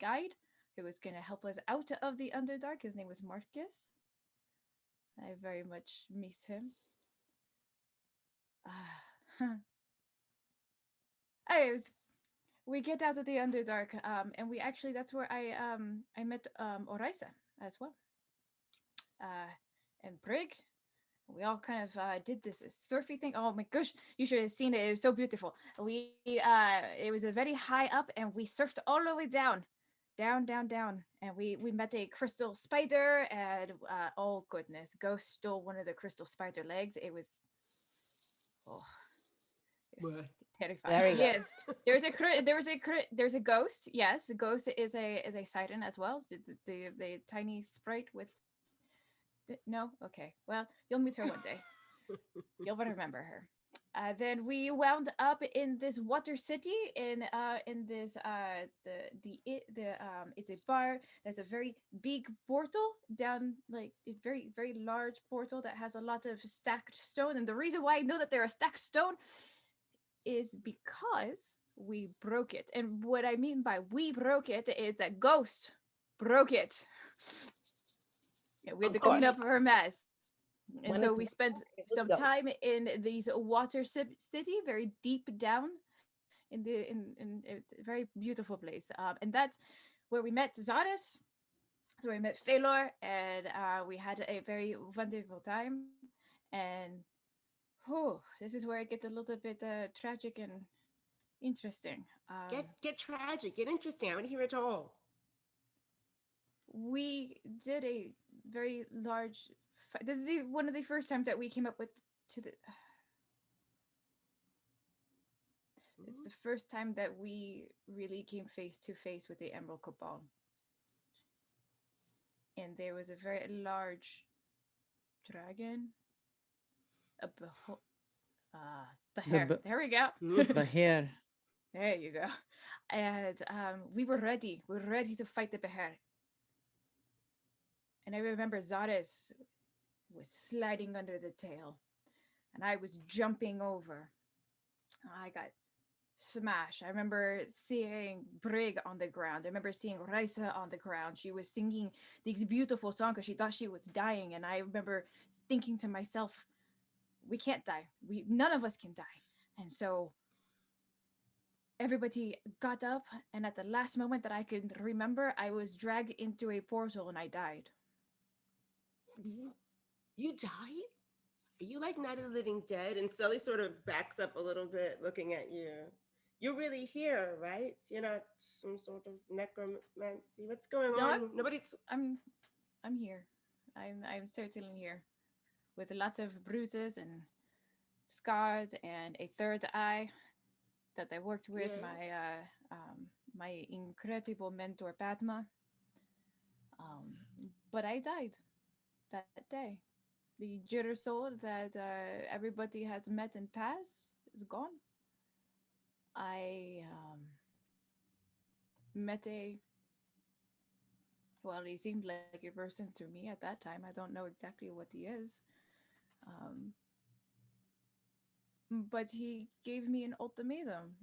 guide who was going to help us out of the Underdark. His name was Marcus. I very much miss him. Anyways, we get out of the Underdark, and we actually, that's where I met Oraisa as well. And Brig, we all kind of did this surfy thing. Oh my gosh, you should have seen it. It was so beautiful. It was a very high up, and we surfed all the way down, down, and we met a crystal spider, and oh goodness, Ghost stole one of the crystal spider legs. It was oh, it was
What?
terrifying.
Very
Yes, there's a ghost. Yes, a ghost is a siren as well. The tiny sprite with no? Okay. Well, you'll meet her one day. You'll remember her. Then we wound up in this water city in this it's a bar that's a very big portal down like a very large portal that has a lot of stacked stone. And the reason why I know that they're a stacked stone is because we broke it. And what I mean by we broke it is that Ghost broke it. Yeah, we had to clean up her mess. And
When
so
it's
we spent
it was
some
Ghost.
time in these water city, very deep down in it's a very beautiful place. And that's where we met Zaris. That's where we met Phalor, and we had a very wonderful time. And this is where it gets a little bit tragic and interesting.
Get tragic, get interesting. I want to hear it all.
We did a very large. This is one of the first times that we came up with to the. It's the first time that we really came face to face with the Emerald Cabal. And there was a very large dragon. A bear. There we go.
Bahir.
There you go. And we were ready. We were ready to fight the bear. And I remember Zaris was sliding under the tail. And I was jumping over. I got smashed. I remember seeing Brig on the ground. I remember seeing Raisa on the ground. She was singing these beautiful songs because she thought she was dying. And I remember thinking to myself, we can't die. None of us can die. And so everybody got up. And at the last moment that I could remember, I was dragged into a portal and I died.
You died? Are you like Night of the Living Dead? And Sully sort of backs up a little bit, looking at you. You're really here, right? You're not some sort of necromancy. What's going on? Nobody's.
I'm here. I'm certainly here, with lots of bruises and scars and a third eye that I worked with my incredible mentor Padma. But I died that day. The jitter soul that everybody has met in past is gone. I met he seemed like a person to me at that time. I don't know exactly what he is. But he gave me an ultimatum.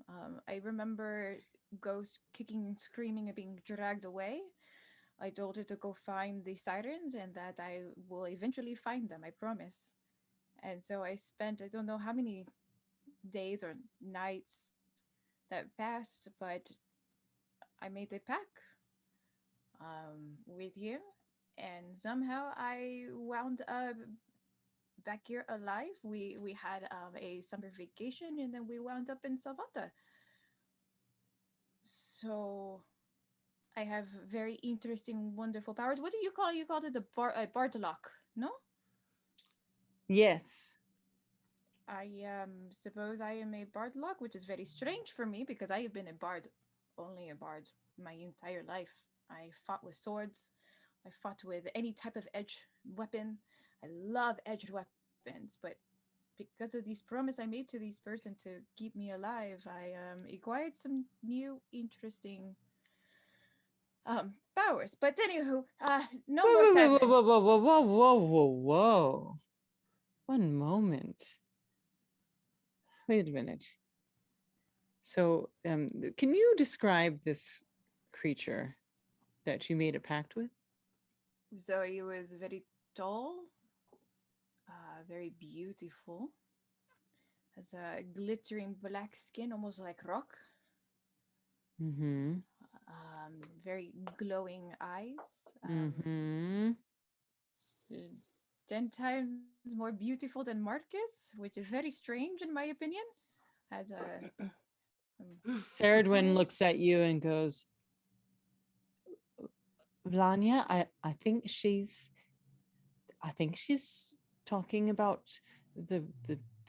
I remember Ghost kicking, screaming, and being dragged away. I told her to go find the Sirens and that I will eventually find them, I promise. And so I spent, I don't know how many days or nights that passed, but I made a pact with you. And somehow I wound up back here alive. We had a summer vacation and then we wound up in Salvata. So I have very interesting, wonderful powers. What do you call it? You called it the Bardlock, no?
Yes.
I suppose I am a Bardlock, which is very strange for me because I have been only a bard my entire life. I fought with swords. I fought with any type of edged weapon. I love edged weapons, but because of this promise I made to this person to keep me alive, I acquired some new interesting powers. But anywho, no more sadness.
Whoa. One moment. Wait a minute. So, can you describe this creature that you made a pact with?
So he was very tall, very beautiful, has a glittering black skin, almost like rock.
Mm-hmm.
Very glowing eyes. 10 times more beautiful than Marcus, which is very strange in my opinion. Has
Saradwin looks at you and goes, Vlania, I think she's talking about the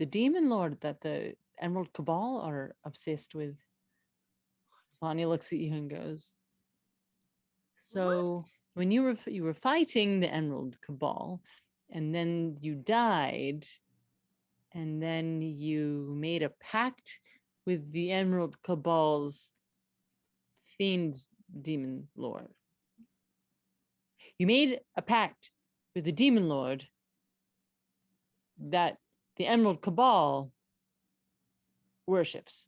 demon lord that the Emerald Cabal are obsessed with. Vlania looks at you and goes, so when you were fighting the Emerald Cabal, and then you died, and then you made a pact with the Emerald Cabal's fiend demon lord. You made a pact with the demon lord that the Emerald Cabal worships.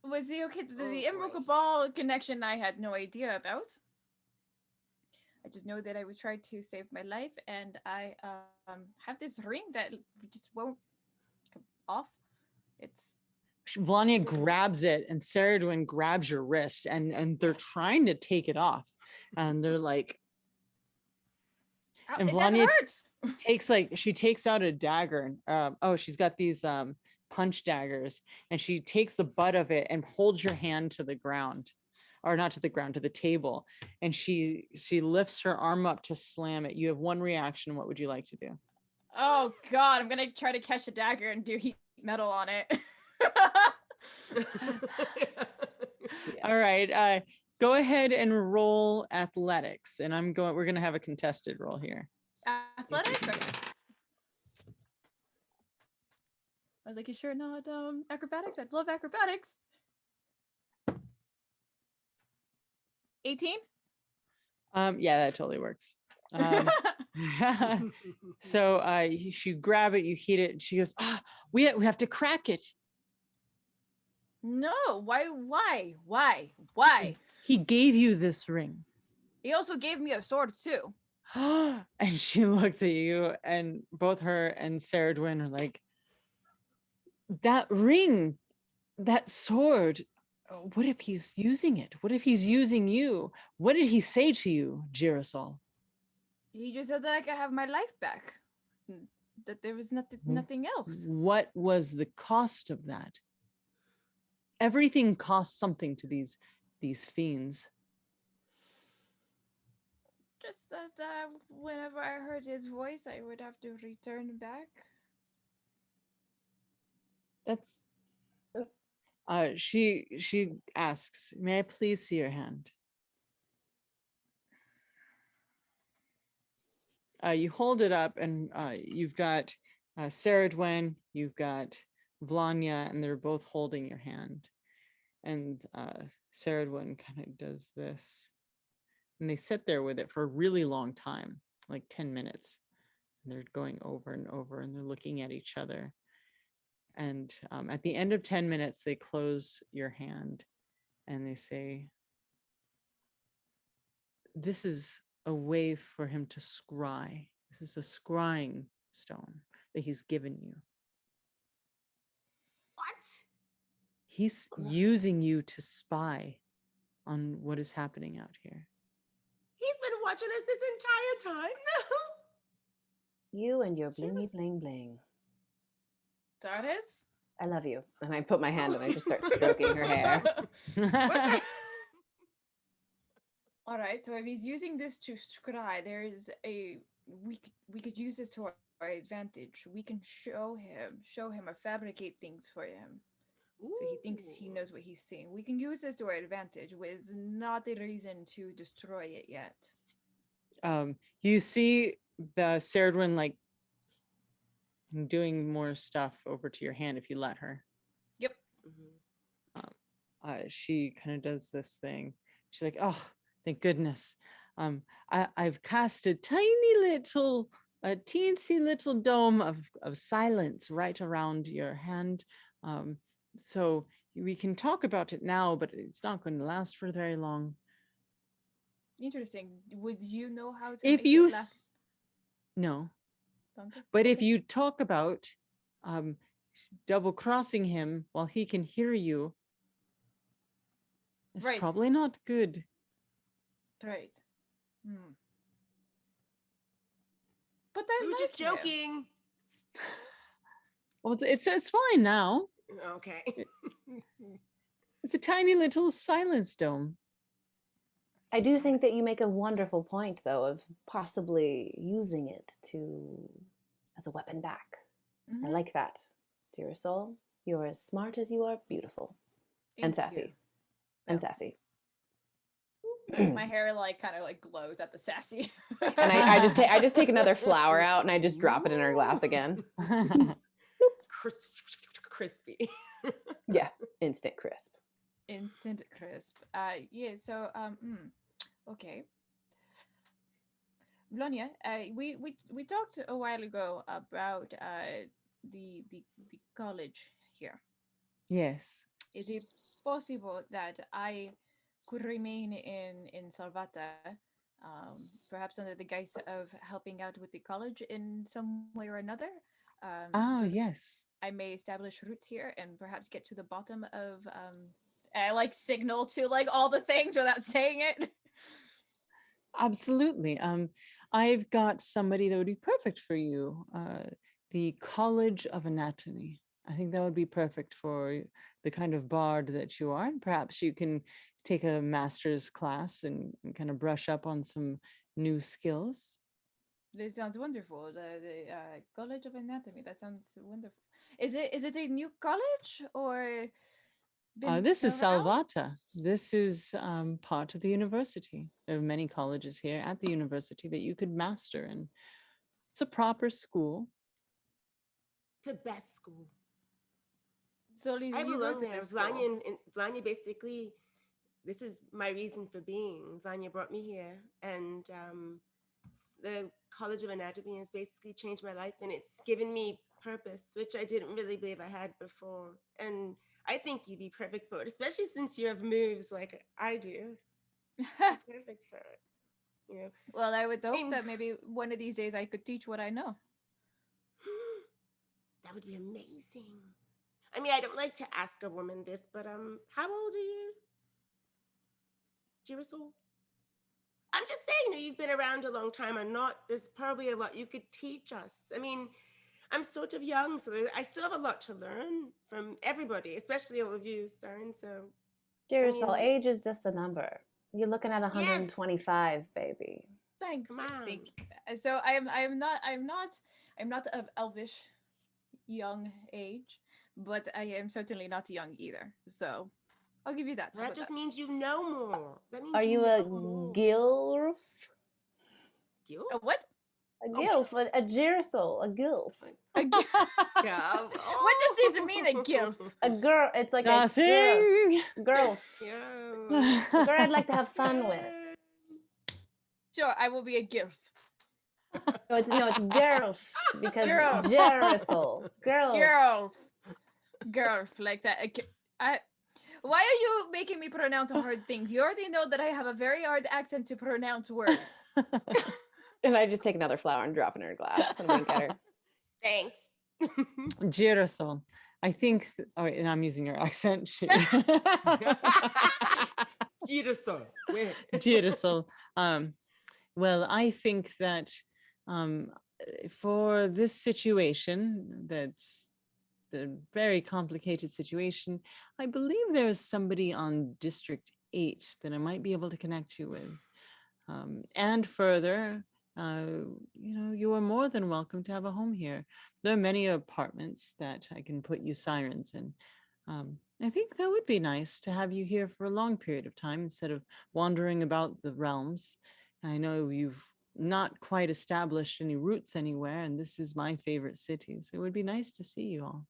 was the Emerald Cabal connection I had no idea about. I just know that I was trying to save my life, and I have this ring that just won't come off. It's
Vlania grabs it, and Saradwin grabs your wrist, and they're trying to take it off, and they're like, and Vlania
hurts.
takes out a dagger. She's got these punch daggers, and she takes the butt of it and holds your hand to the ground, or not to the ground, to the table, and she lifts her arm up to slam it. You have one reaction. What would you like to do?
Oh God, I'm gonna try to catch a dagger and do heat metal on it.
All right, go ahead and roll athletics, and we're gonna have a contested roll here.
Athletics? Okay. I was like, you sure not acrobatics? I'd love acrobatics. 18?
Yeah, that totally works. So you grab it, you heat it, and she goes, we have to crack it.
No, why?
He gave you this ring.
He also gave me a sword too.
And she looks at you, and both her and Saradwin are like, that ring, that sword, what if he's using it? What if he's using you? What did he say to you, Girasol?
He just said that I could have my life back. That there was nothing else.
What was the cost of that? Everything costs something to these fiends.
Just that whenever I heard his voice, I would have to return back.
That's she asks, may I please see your hand? You hold it up, and you've got Saradwin, you've got Vlania, and they're both holding your hand. And Saradwin kind of does this, and they sit there with it for a really long time, like 10 minutes. And they're going over and over, and they're looking at each other. And at the end of 10 minutes, they close your hand, and they say, this is a way for him to scry. This is a scrying stone that he's given you.
What?
He's using you to spy on what is happening out here.
He's been watching us this entire time.
You and your blingy bling bling.
Taurus?
I love you. And I put my hand and I just start stroking her hair.
All right, so if he's using this to scry, we could use this to our advantage. We can show him or fabricate things for him. Ooh. So he thinks he knows what he's seeing. We can use this to our advantage with not a reason to destroy it yet.
You see the Saradwin like doing more stuff over to your hand if you let her.
Yep.
She kind of does this thing. She's like, oh, thank goodness. I've cast a teensy little dome of silence right around your hand. So we can talk about it now, but it's not going to last for very long.
Interesting. Would you know how to
if
make
you
it last?
No.
Okay.
But if you talk about double crossing him while he can hear you, it's
right.
probably not good.
Right. But I
We were just
like him.
joking.
Well, it's fine now.
Okay.
It's a tiny little silence dome.
I do think that you make a wonderful point, though, of possibly using it as a weapon back. I
Mhm.
like that. Dear soul, you're as smart as you are beautiful. And
Thank
sassy.
you.
And
Yeah.
sassy.
My hair like kind of like glows at the sassy.
And I just take another flower out and I just drop it in her glass again.
Crispy.
Yeah, instant crisp.
Instant crisp. Yeah. So okay. Blonia, we talked a while ago about the college here.
Yes.
Is it possible that I could remain in Salvata, perhaps under the guise of helping out with the college in some way or another?
Oh,
So that
yes.
I may establish roots here and perhaps get to the bottom of I like signal to like all the things without saying it.
Absolutely. I've got somebody that would be perfect for you. The College of Anatomy. I think that would be perfect for the kind of bard that you are. And perhaps you can take a master's class and kind of brush up on some new skills.
This sounds wonderful. The College of Anatomy. That sounds wonderful. Is it a new college or been
This is
around?
Salvata. This is part of the university. There are many colleges here at the university that you could master in. It's a proper school.
The best school.
So
I
you go
belong
to
there.
this school.
Vanya basically, this is my reason for being. Vanya brought me here, and the College of Anatomy has basically changed my life, and it's given me purpose, which I didn't really believe I had before. And I think you'd be perfect for it, especially since you have moves like I do. Perfect for it. You know,
Well, I would hope
mean-
that maybe one of these days I could teach what I know.
that would be amazing. I mean, I don't like to ask a woman this, but how old are you, Girasol? I'm just saying, you've been around a long time. There's probably a lot you could teach us. I mean, I'm sort of young, so I still have a lot to learn from everybody, especially all of you, Siren. So,
Dear
I
soul,
mean-
age is just a number. You're looking at
Yes.
125, baby.
Thank
Come
you.
on.
Thank you. So I'm not of elvish young age, but I am certainly not young either. So I'll give you that. How
that
about
just
that?
means you know more. That means
Are you a
know more.
gilf?
Gil?
A what?
A
Oh.
gilf, a girasol, a gilf.
A gilf?
Yeah.
What does this mean, a gilf?
A girl, it's like a
Nothing.
girl.
Yeah.
A girl I'd like to have fun with.
Sure, I will be a gilf.
No, it's girl because
Girl.
girasol. Girl.
Girl, like that. Why are you making me pronounce hard things? You already know that I have a very hard accent to pronounce words.
And I just take another flower and drop it in her glass and wink at her.
Thanks.
Girasol. I think, and I'm using your accent.
Beautiful.
Girasol. Well, I think that for this situation, that's the very complicated situation, I believe there's somebody on District 8 that I might be able to connect you with. And further, you are more than welcome to have a home here. There are many apartments that I can put you Sirens in. I think that would be nice to have you here for a long period of time instead of wandering about the realms. I know you've not quite established any roots anywhere, and this is my favorite city, so it would be nice to see you all.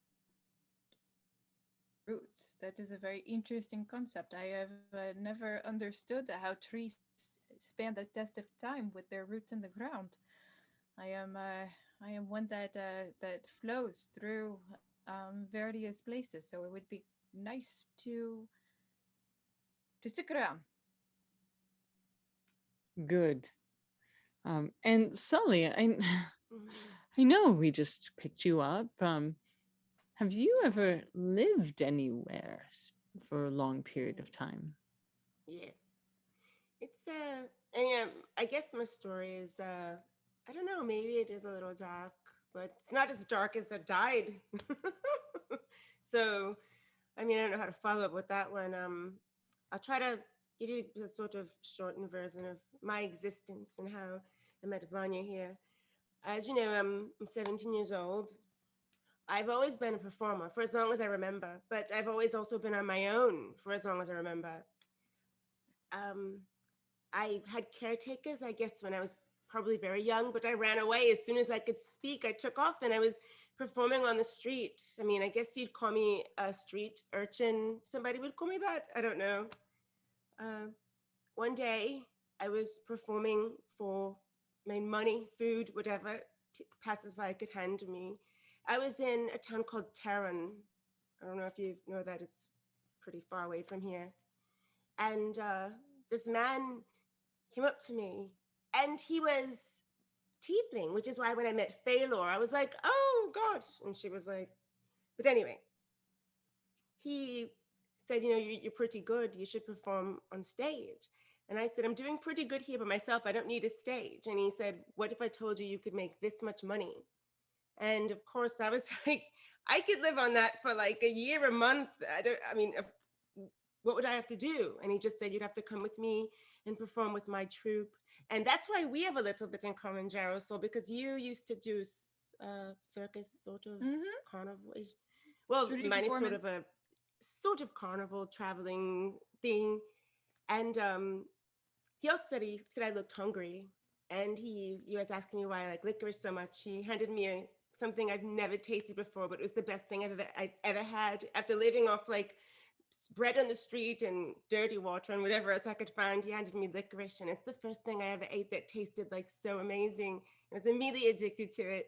Roots. That is a very interesting concept. I have never understood how trees stand the test of time with their roots in the ground. I am one that flows through various places, so it would be nice to stick around.
Good. And Sully, I know we just picked you up. Have you ever lived anywhere for a long period of time?
Yeah. It's and I guess my story is I don't know, maybe it is a little dark, but it's not as dark as that died. So, I mean, I don't know how to follow up with that one. I'll try to give you a sort of shortened version of my existence and how I met Vanya here. As you know, I'm 17 years old. I've always been a performer for as long as I remember, but I've always also been on my own for as long as I remember. Um, I had caretakers, I guess, when I was probably very young, but I ran away as soon as I could speak. I took off and I was performing on the street. I mean, I guess you'd call me a street urchin. Somebody would call me that. I don't know. One day I was performing for my money, food, whatever passersby could hand to me. I was in a town called Tavern. I don't know if you know that. It's pretty far away from here. And this man came up to me, and he was tiefling, which is why when I met Phalor, I was like, oh God. And she was like, but anyway, he said, you know, you're pretty good. You should perform on stage. And I said, I'm doing pretty good here by myself. I don't need a stage. And he said, what if I told you you could make this much money? And of course, I was like, I could live on that for like a year, a month. What would I have to do? And he just said, you'd have to come with me and perform with my troupe. And that's why we have a little bit in common, Jarosol, because you used to do circus, sort of carnival. Well,
Street
mine is sort of
performance.
a sort of carnival traveling thing. And he also said I looked hungry. And he was asking me why I like licorice so much. He handed me something I've never tasted before, but it was the best thing I've ever had. After living off like bread on the street and dirty water and whatever else I could find, he handed me licorice, and it's the first thing I ever ate that tasted like so amazing. I was immediately addicted to it.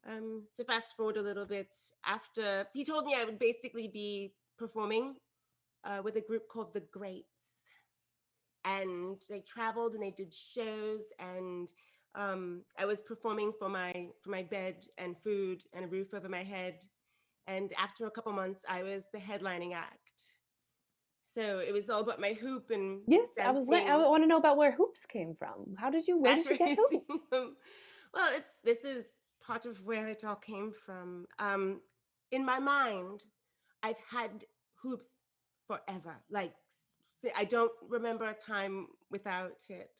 To fast forward a little bit, after he told me I would basically be performing with a group called the Greats, and they traveled and they did shows, and I was performing for my bed and food and a roof over my head. And after a couple months, I was the headlining act. So it was all about my hoop and
Yes,
dancing.
I want to know about where hoops came from. Where did you get hoops?
Well, this is part of where it all came from. In my mind, I've had hoops forever. Like, I don't remember a time without it.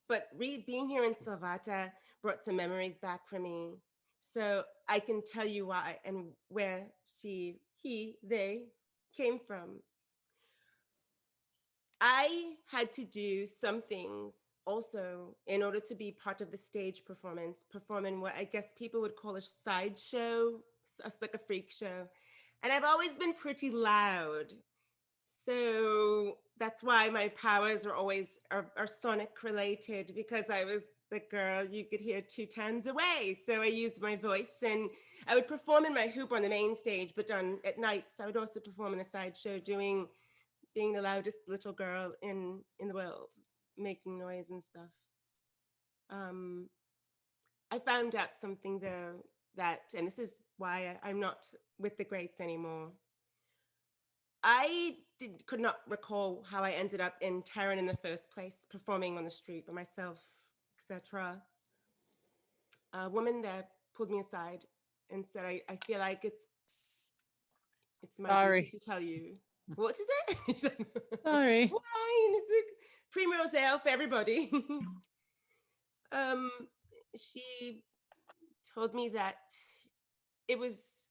But being here in Salvata brought some memories back for me. So I can tell you why and where they came from. I had to do some things also in order to be part of the stage performance, performing what I guess people would call a sideshow, like a freak show. And I've always been pretty loud. So that's why my powers are always are sonic related, because I was the girl you could hear 2 towns away. So I used my voice, and I would perform in my hoop on the main stage, but at nights I would also perform in a sideshow being the loudest little girl in the world, making noise and stuff. I found out something though, and this is why I'm not with the Greats anymore. I could not recall how I ended up in Terran in the first place, performing on the street by myself, etc. A woman there pulled me aside and said, I feel like it's my duty to tell you. What is it?
Sorry.
Wine. It's a Primrose Ale for everybody. She told me that it was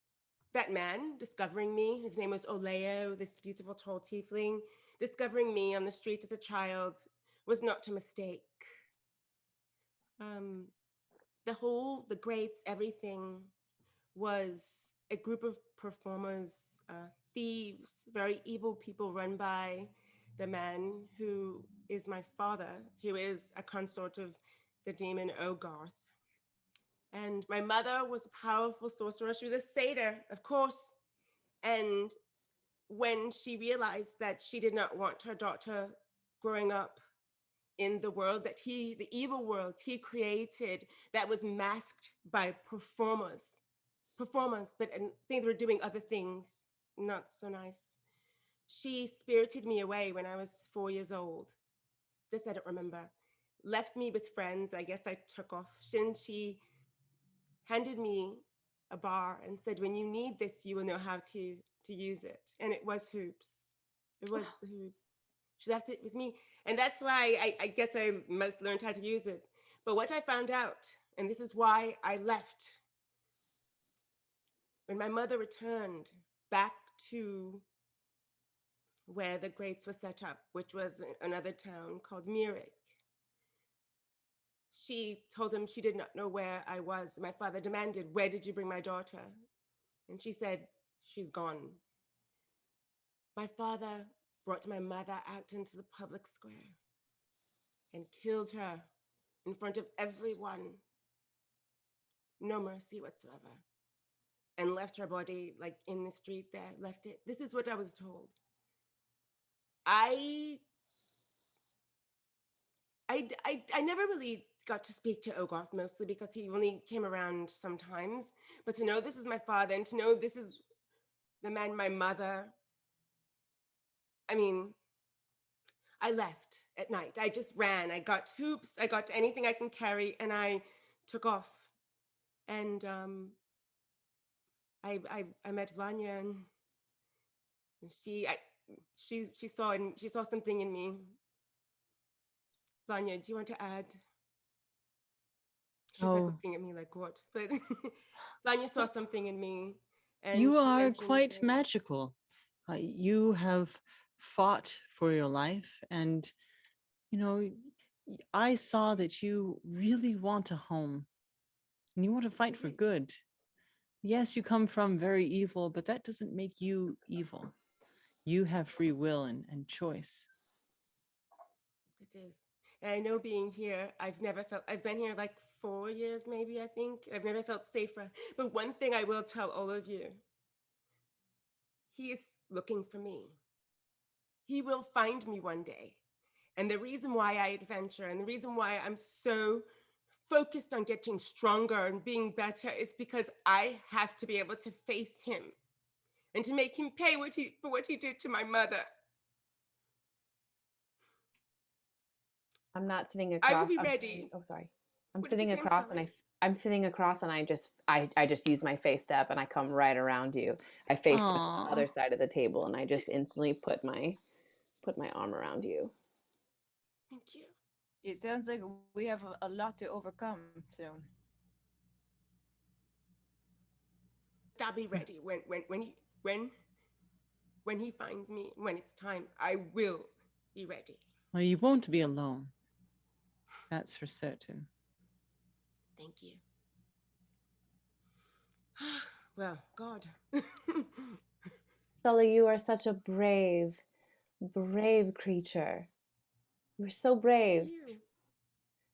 that man discovering me. His name was Oleo, this beautiful tall tiefling. Discovering me on the street as a child was not a mistake. The Greats, everything was a group of performers, thieves, very evil people run by the man who is my father, who is a consort of the demon Ogarth. And my mother was a powerful sorceress. She was a satyr, of course. And when she realized that she did not want her daughter growing up in the world the evil world he created, that was masked by performers, but they were doing other things not so nice. She spirited me away when I was 4 years old. This I don't remember. left me with friends. I guess I took off. Then she handed me a bar and said, when you need this, you will know how to use it. And it was hoops. It was the hoop. She left it with me. And that's why I guess I learned how to use it. But what I found out, and this is why I left, when my mother returned back to where the Greats were set up, which was another town called Mirik, she told him she did not know where I was. My father demanded, where did you bring my daughter? And she said, she's gone. My father brought my mother out into the public square and killed her in front of everyone. No mercy whatsoever. And left her body like in the street there, left it. This is what I was told. I never really got to speak to Ogoth, mostly because he only came around sometimes. But to know this is my father and to know this is the man my mother, I mean, I left at night. I just ran. I got hoops. I got anything I can carry, and I took off. And I met Vanya, and she saw something in me. Vanya, do you want to add? She's like looking at me like, what? But Vanya saw something in me. And
You
she
are
mentioned
quite
that-
magical. You have fought for your life, and you know, I saw that you really want a home, and you want to fight for good. Yes, you come from very evil, but that doesn't make you evil. You have free will and choice.
It is. And I know being here, I've been here like 4 years, maybe, I think. I've never felt safer. But one thing I will tell all of you, he is looking for me. He will find me one day. And the reason why I adventure and the reason why I'm so focused on getting stronger and being better is because I have to be able to face him and to make him pay for what he did to my mother.
I'm not sitting across.
I will be
I'm
ready.
sitting- oh, sorry. I'm
What did you
sitting
say? I'm
across, and
sorry.
I'm sitting across, and I just use my face step, and I come right around you. I face step to
Aw.
the other side of the table, and I just instantly put my arm around you.
Thank you.
It sounds like we have a lot to overcome soon.
I'll be ready when he finds me, when it's time, I will be ready.
Well, you won't be alone. That's for certain.
Thank you. Well, God.
Sully, you are such a brave creature. You're so brave.
You.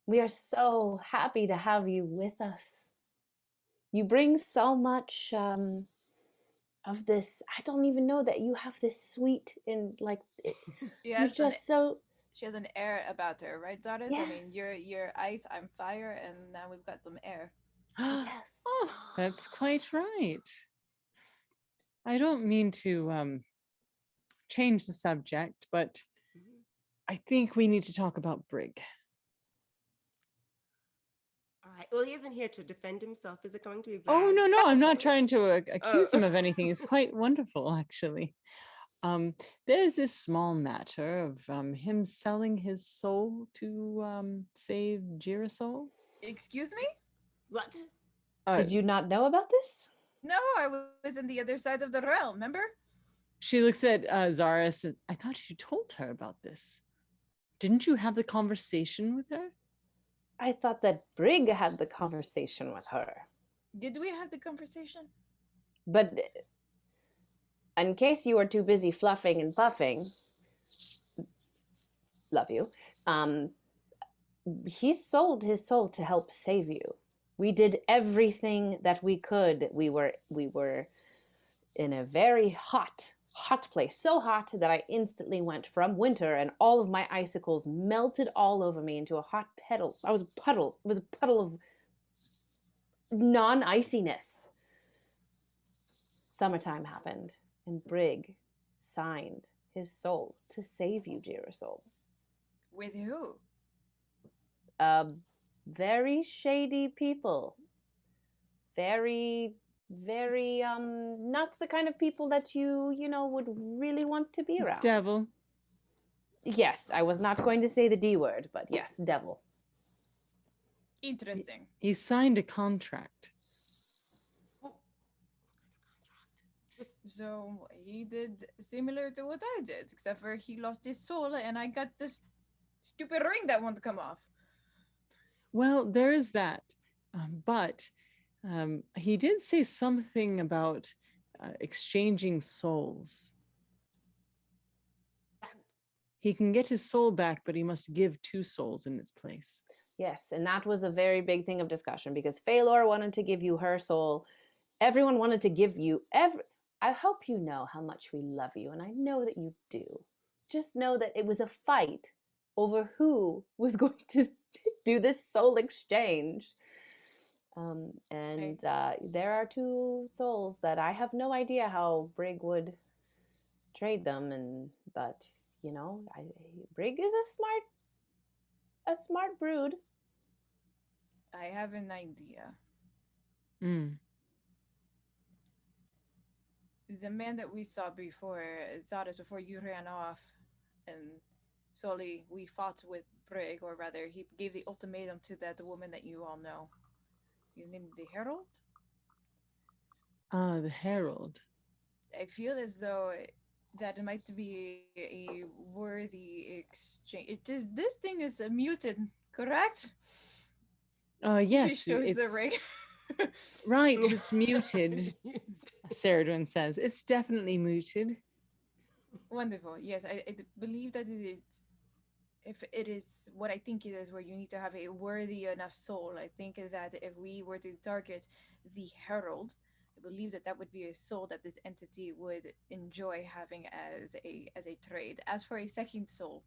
We are so happy to have you with us. You bring so much of this. I don't even know that you have this sweet and like you're just so.
She has an air about her, right, Zardes? I mean,
Yes.
you're ice, I'm fire, and now we've got some air.
Yes.
Oh, that's quite right. I don't mean to change the subject, but I think we need to talk about Brig.
All right. Well, he isn't here to defend himself. Is it going to be bad?
Oh, no, I'm not
Okay.
trying to accuse him
Oh.
of anything. It's quite wonderful, actually. There's this small matter of him selling his soul to save Girasol.
Excuse me?
What?
Did you not know about this?
No, I was in the other side of the realm, remember?
She looks at Zara and says, I thought you told her about this. Didn't you have the conversation with her?
I thought that Brig had the conversation with her.
Did we have the conversation?
But in case you were too busy fluffing and puffing, love you, he sold his soul to help save you. We did everything that we could. We were in a very hot place, so hot that I instantly went from winter and all of my icicles melted all over me into a hot puddle. It was a puddle of non-iciness. Summertime happened, and Brig signed his soul to save you, Girasol.
With who?
Very shady people. Very, very, not the kind of people that you know, would really want to be around.
Devil.
Yes, I was not going to say the D word, but yes, devil.
Interesting.
He signed a contract.
So he did similar to what I did, except for he lost his soul and I got this stupid ring that won't come off.
Well, there is that. But he did say something about exchanging souls. He can get his soul back, but he must give 2 souls in its place.
Yes, and that was a very big thing of discussion because Phalor wanted to give you her soul. Everyone wanted to give you I hope you know how much we love you, and I know that you do. Just know that it was a fight over who was going to do this soul exchange. There are 2 souls that I have no idea how Brig would trade them, but you know, Brig is a smart brood.
I have an idea.
Mm.
The man that we saw before you ran off, and slowly we fought with Brig, or rather, he gave the ultimatum to that woman that you all know. You named the Herald?
The Herald.
I feel as though that might be a worthy exchange. This thing is muted, correct?
Yes,
She shows the
it's
ring.
right. It's muted. Saradwin says it's definitely muted.
Wonderful. Yes, I believe that it is. If it is what I think it is, where you need to have a worthy enough soul, I think that if we were to target the Herald, I believe that that would be a soul that this entity would enjoy having as a trade. As for a second soul,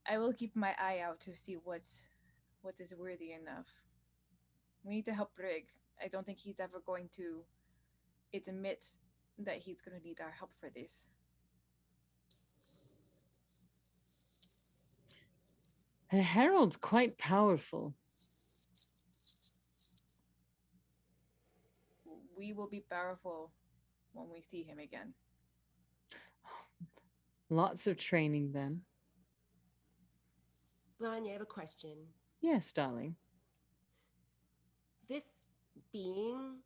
I will keep my eye out to see what is worthy enough. We need to help Brig. I don't think he's ever going to admit that he's going to need our help for this.
The Herald's quite powerful.
We will be powerful when we see him again.
Lots of training then.
Blonde, I have a question.
Yes, darling.
This being,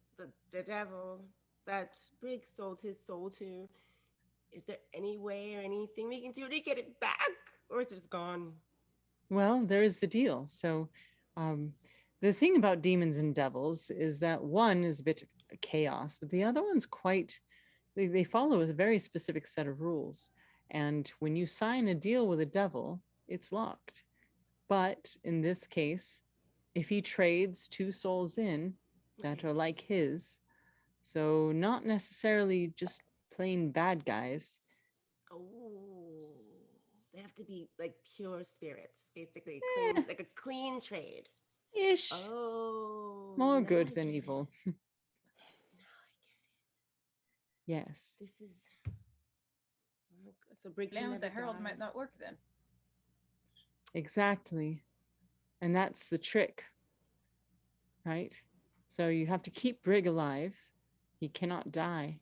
the devil that Briggs sold his soul to, is there any way or anything we can do to get it back? Or is it just gone?
Well, there is the deal. So, the thing about demons and devils is that one is a bit chaos, but the other one's they follow a very specific set of rules. And when you sign a deal with a devil, it's locked. But in this case, if he trades 2 souls in that are like his, so not necessarily just plain bad guys.
Oh, they have to be like pure spirits, basically, clean, like a clean trade.
Ish.
Oh,
More
now
good
I
than
get
evil.
it. Now I get it.
Yes.
This is so Brig can
Land with
never
the Herald
die.
might not work then.
Exactly. And that's the trick, right? So you have to keep Brig alive. He cannot die,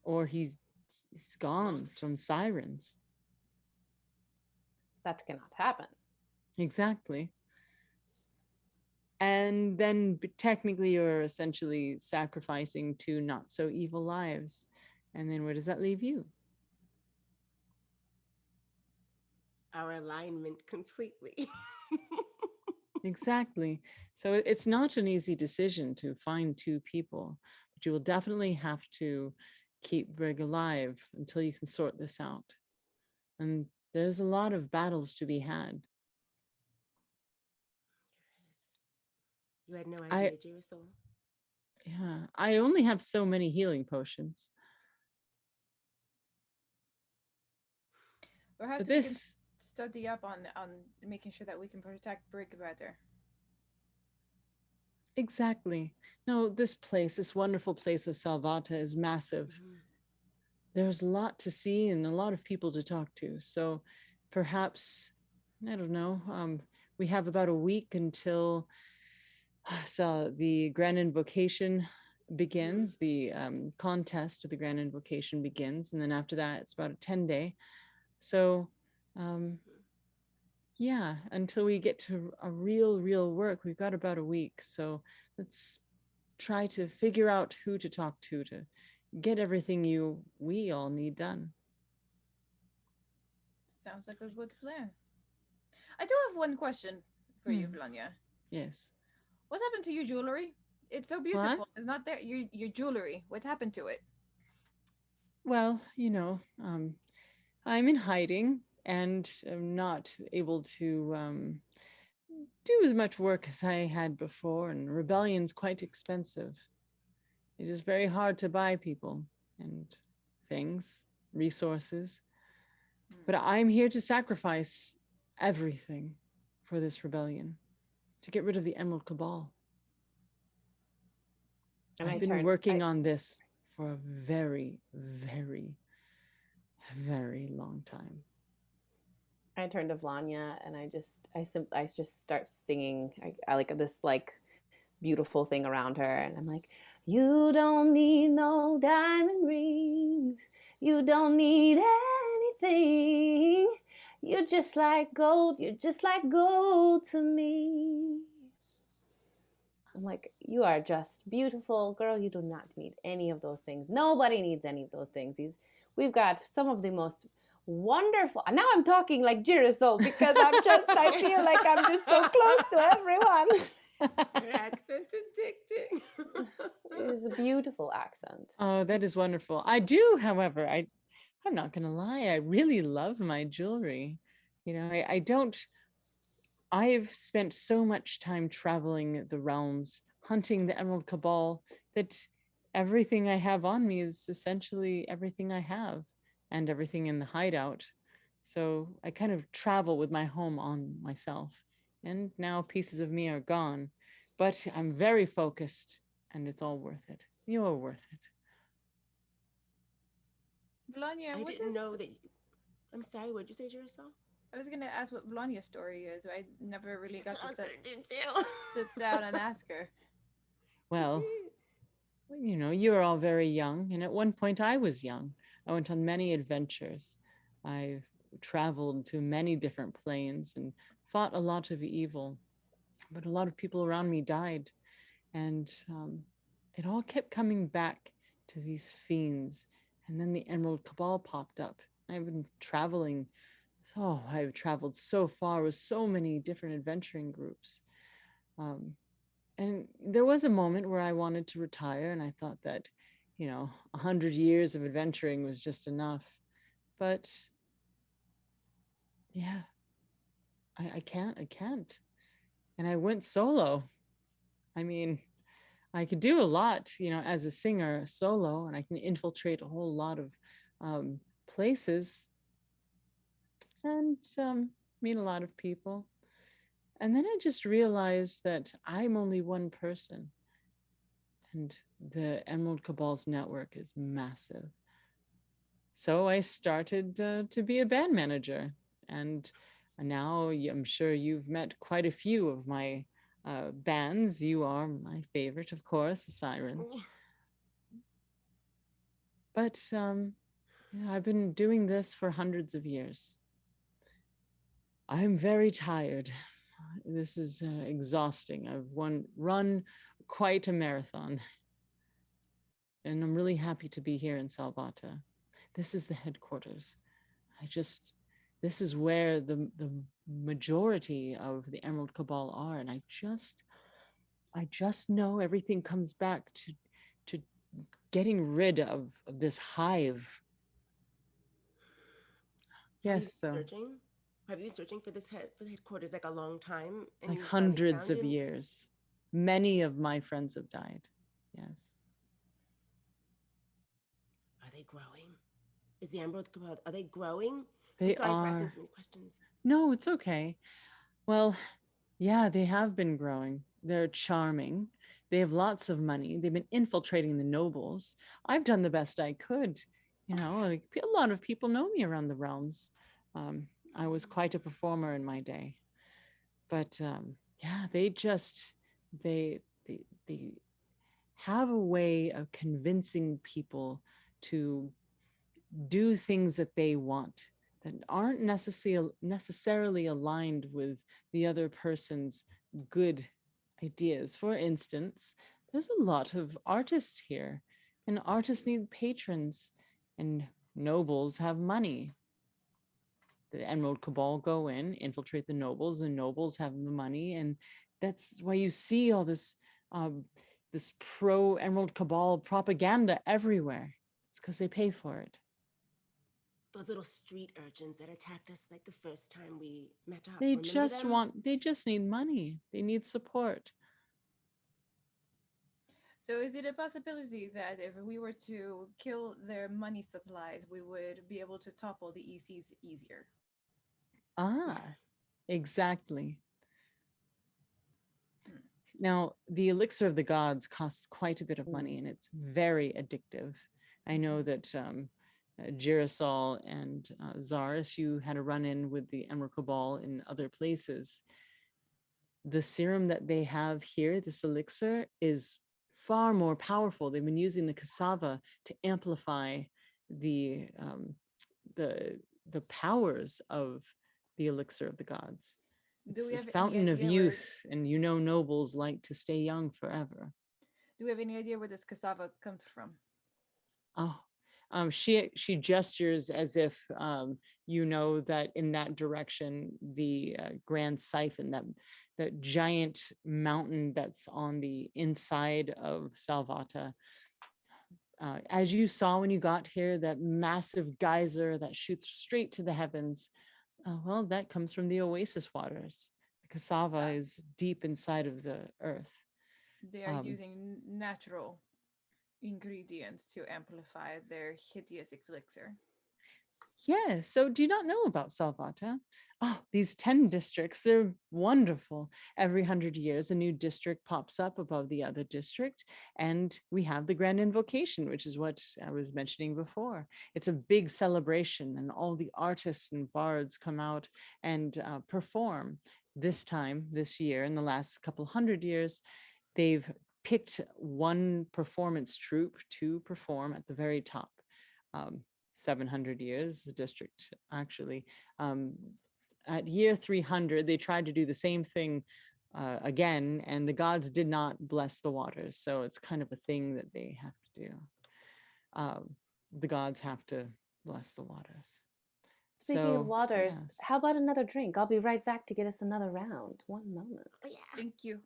or he's gone
Lost.
from Sirens.
That cannot happen.
Exactly. And then technically you're essentially sacrificing 2 not so evil lives. And then where does that leave you?
Our alignment completely.
Exactly. So it's not an easy decision to find 2 people, but you will definitely have to keep Brig alive until you can sort this out. And there's a lot of battles to be had.
You had no
I-
idea, Jerusalem.
Yeah, I only have so many healing potions.
Perhaps
But
we can
this,
study up on making sure that we can protect Brig better.
exactly. No, this wonderful place of Salvata is massive.
Mhm.
There's a lot to see and a lot of people to talk to. So perhaps, I don't know, we have about a week until so the Grand Invocation begins. The contest of the Grand Invocation begins, and then after that, it's about a 10-day. So, yeah, until we get to a real work, we've got about a week. So let's try to figure out who to talk to get everything we all need done.
Sounds like a good plan. I do have one question for you, Vlanya.
Yes.
What happened to your jewelry? It's so beautiful. It's not there. Your jewelry. What happened to it?
Well, I'm in hiding and I'm not able to do as much work as I had before, and rebellion's quite expensive. It is very hard to buy people and things, resources. But I'm here to sacrifice everything for this rebellion, to get rid of the Emerald Cabal. And I've been working on this for a very, very, very long time.
I turn to Vlanya and I just start singing. I like this beautiful thing around her, and I'm like, you don't need no diamond rings, you don't need anything, you're just like gold to me. I'm like, you are just beautiful, girl. You do not need any of those things. Nobody needs any of those things. We've got some of the most wonderful. Now I'm talking like Girasol because I feel like I'm just so close to everyone.
Your accent's addicting.
It is a beautiful accent.
Oh, that is wonderful. I do, however, I'm not gonna lie, I really love my jewelry. I've spent so much time traveling the realms, hunting the Emerald Cabal, that everything I have on me is essentially everything I have, and everything in the hideout. So I kind of travel with my home on myself. And now pieces of me are gone, but I'm very focused, and it's all worth it. You're worth it.
Vlanya,
I didn't know that. I'm sorry. What'd you say, Jerusalem?
I was gonna ask what Vlanya's story is. I never really got to
sit
down and ask her.
Well, you are all very young, and at one point I was young. I went on many adventures. I traveled to many different planes and fought a lot of evil, but a lot of people around me died, and it all kept coming back to these fiends. And then the Emerald Cabal popped up. I've been traveling. I've traveled so far with so many different adventuring groups. And there was a moment where I wanted to retire, and I thought that, 100 years of adventuring was just enough. But yeah, I can't. And I went solo. I mean, I could do a lot, as a singer solo, and I can infiltrate a whole lot of places and meet a lot of people. And then I just realized that I'm only one person, and the Emerald Cabal's network is massive. So I started to be a band manager, and now I'm sure you've met quite a few of my bands. You are my favorite, of course, the Sirens. But I've been doing this for hundreds of years. I'm very tired. This is exhausting. I've run quite a marathon. And I'm really happy to be here in Salvata. This is the headquarters. This is where the majority of the Emerald Cabal are. And I just know everything comes back to getting rid of this hive. Yes, so.
Have you been searching for the headquarters like a long time? And
like hundreds of years. Many of my friends have died. Yes.
Are they growing? Is the Emerald Cabal, are they growing?
They
I'm sorry for
are.
asking so many questions.
No, it's okay. Well, yeah, they have been growing. They're charming. They have lots of money. They've been infiltrating the nobles. I've done the best I could. Like a lot of people know me around the realms. I was quite a performer in my day. But yeah, they they have a way of convincing people to do things that they want that aren't necessarily aligned with the other person's good ideas. For instance, there's a lot of artists here, and artists need patrons, and nobles have money. The Emerald Cabal go in, infiltrate the nobles, and nobles have the money, and that's why you see all um, this pro Emerald Cabal propaganda everywhere. It's because they pay for it.
Those little street urchins that attacked us like the first time we met up.
They
Remember
just
them?
want, they just need money. They need support.
So is it a possibility that if we were to kill their money supplies, we would be able to topple the ECs easier?
Ah, exactly.
Hmm.
Now, the elixir of the gods costs quite a bit of money,
Mm.
and it's very addictive. I know that Girasol and Zaris, you had a run-in with the Emerald Cabal in other places. The serum that they have here, this elixir, is far more powerful. They've been using the cassava to amplify the um, the the powers of the elixir of the gods.
Do
It's
we
the
have any
fountain of
idea where
youth, and you know nobles like to stay young forever.
do we have any idea where this cassava comes from?
Oh, she gestures as if you know that in that direction, the Grand Siphon, that giant mountain that's on the inside of Salvata. As you saw when you got here, that massive geyser that shoots straight to the heavens. Well, that comes from the oasis waters. The cassava
Ah,
is deep inside of the earth.
they are
Um,
using natural ingredients to amplify their hideous elixir.
Yeah, so do you not know about Salvata? Oh, these 10 districts, they're wonderful. Every 100 years, a new district pops up above the other district, and we have the Grand Invocation, which is what I was mentioning before. It's a big celebration, and all the artists and bards come out and perform. This time, this year, in the last couple 100 years, they've picked one performance troupe to perform at the very top. Um, 700 years, the district actually. Um, at year 300, they tried to do the same thing again, and the gods did not bless the waters. So it's kind of a thing that they have to do. Um, the gods have to bless the waters.
Speaking of
So,
waters, how
yes.
about another drink? I'll be right back to get us another round. One moment.
Oh yeah.
Thank you.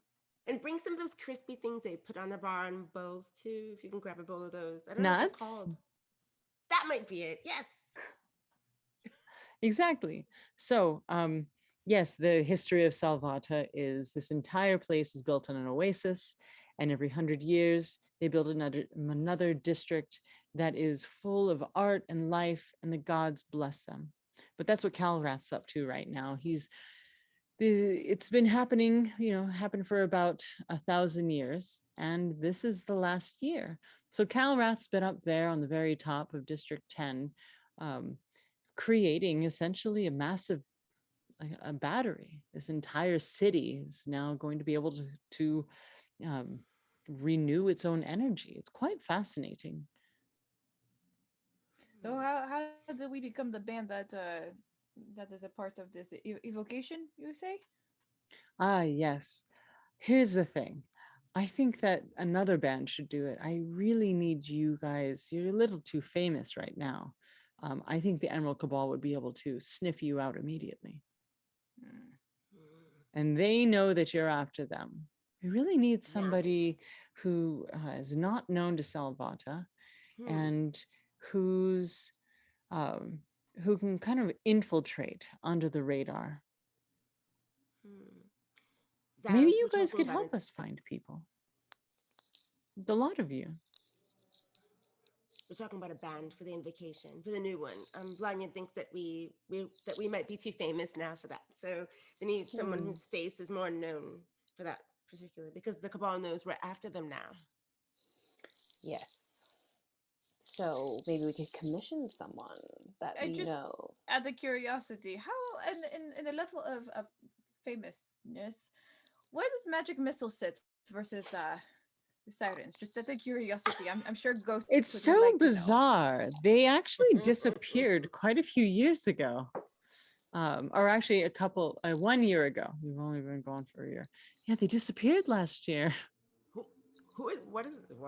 And bring some of those crispy things they put on the bar and bowls too. If you can grab a bowl of those. I don't know what they're
Nuts?
called. That might be it. Yes.
Exactly. So, yes, the history of Salvata is this entire place is built on an oasis, and every 100 years they build another district that is full of art and life, and the gods bless them. But that's what Calrath's up to right now. It's been happening, happened for about 1,000 years, and this is the last year. So Calrath's been up there on the very top of District 10. Um, Creating essentially a massive like a battery. This entire city is now going to be able to um, renew its own energy. It's quite fascinating.
So how did we become the band that is a part of this evocation? You say?
Ah, yes. Here's the thing. I think that another band should do it. I really need you guys. You're a little too famous right now. I think the Emerald Cabal would be able to sniff you out immediately.
Hmm.
And they know that you're after them. We really need
Now they
somebody who is not known to Salvata
Hmm.
and who's um, who can kind of infiltrate under the radar.
Hmm.
Maybe
Zaris,
you
we're
guys
talking
could
about
help us find people. The lot of you.
a band for the invocation for the new one. Blanya thinks that we might be too famous now for that, so they need someone
Hmm.
whose face is more known for that particular because the cabal knows we're after them now.
Yes. So maybe we could commission someone that
I
we
just
know.
out of curiosity, how in the level of famousness, where does magic missile sit versus the sirens? Just out of curiosity, I'm sure Ghost
It's
would
so
like to know.
bizarre. They actually disappeared quite a few years ago. Or actually a couple, 1 year ago. We've only been gone for a year. Yeah, they disappeared last year.
What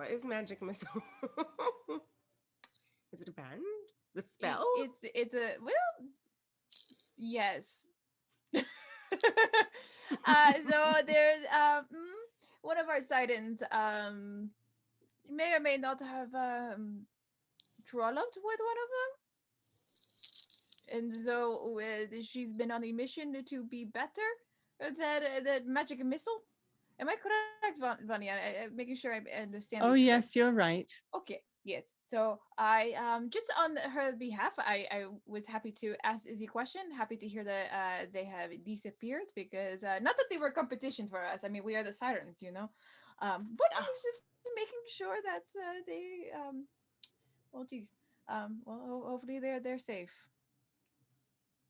is magic missile? Is it a band? The spell?
It's a well, yes. So there's one of our Sirens may or may not have trolloped with one of them, and so she's been on a mission to be better at that magic missile. Am I correct, Vanya? Making sure I understand.
Oh,
this
yes,
correct.
you're right.
Okay, yes. So I just on her behalf, I was happy to ask Izzy a question. Happy to hear that they have disappeared because not that they were competition for us. I mean, we are the Sirens, you know. But I was just making sure that they well, geez, well, hopefully they're safe.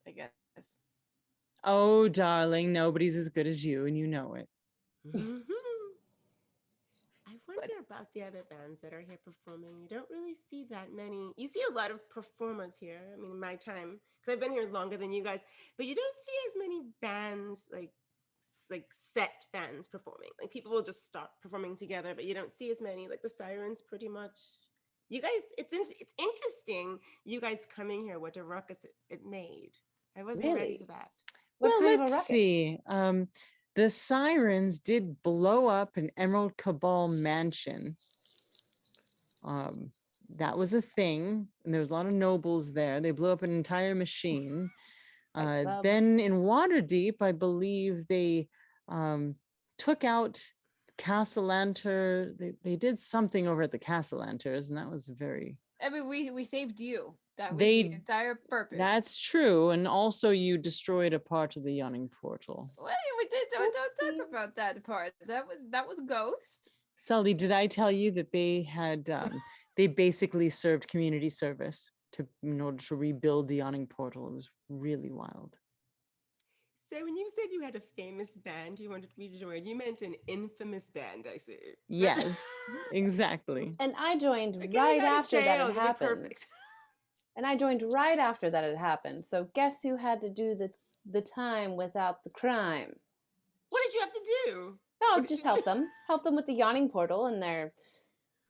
I guess.
Oh, darling, nobody's as good as you, and you know it.
I wonder about the other bands that are here performing. You don't really see that many. You see a lot of performers here. I mean, in my time, because I've been here longer than you guys, but you don't see as many bands like set bands performing. Like people will just start performing together, but you don't see as many. Like the Sirens, pretty much. You guys, it's interesting. You guys coming here, what a ruckus it made. I wasn't ready for that.
What
Well,
kind of a
let's
ruckus?
see. The Sirens did blow up an Emerald Cabal mansion. That was a thing, and there was a lot of nobles there. They blew up an entire machine. Then in Waterdeep, I believe they took out Castellanter. They did something over at the Castellanters, and that was very.
I mean, we saved you. That was
They-
the entire purpose.
That's true, and also you destroyed a part of the Yawning Portal.
Well, we did. Don't talk about that part. That was Ghost.
Sully, did I tell you that they had they basically served community service in order to rebuild the Yawning Portal? It was really wild.
So when you said you had a famous band you wanted me to join, you meant an infamous band, I see.
Yes, exactly.
And I joined
Getting
right
out of
after that
jail,
had
that'd be
happened.
perfect.
And I joined right after that had happened. So guess who had to do the time without the crime?
What did you have to do?
Oh,
What did
just
you
help
do?
them. Help them with the Yawning Portal and their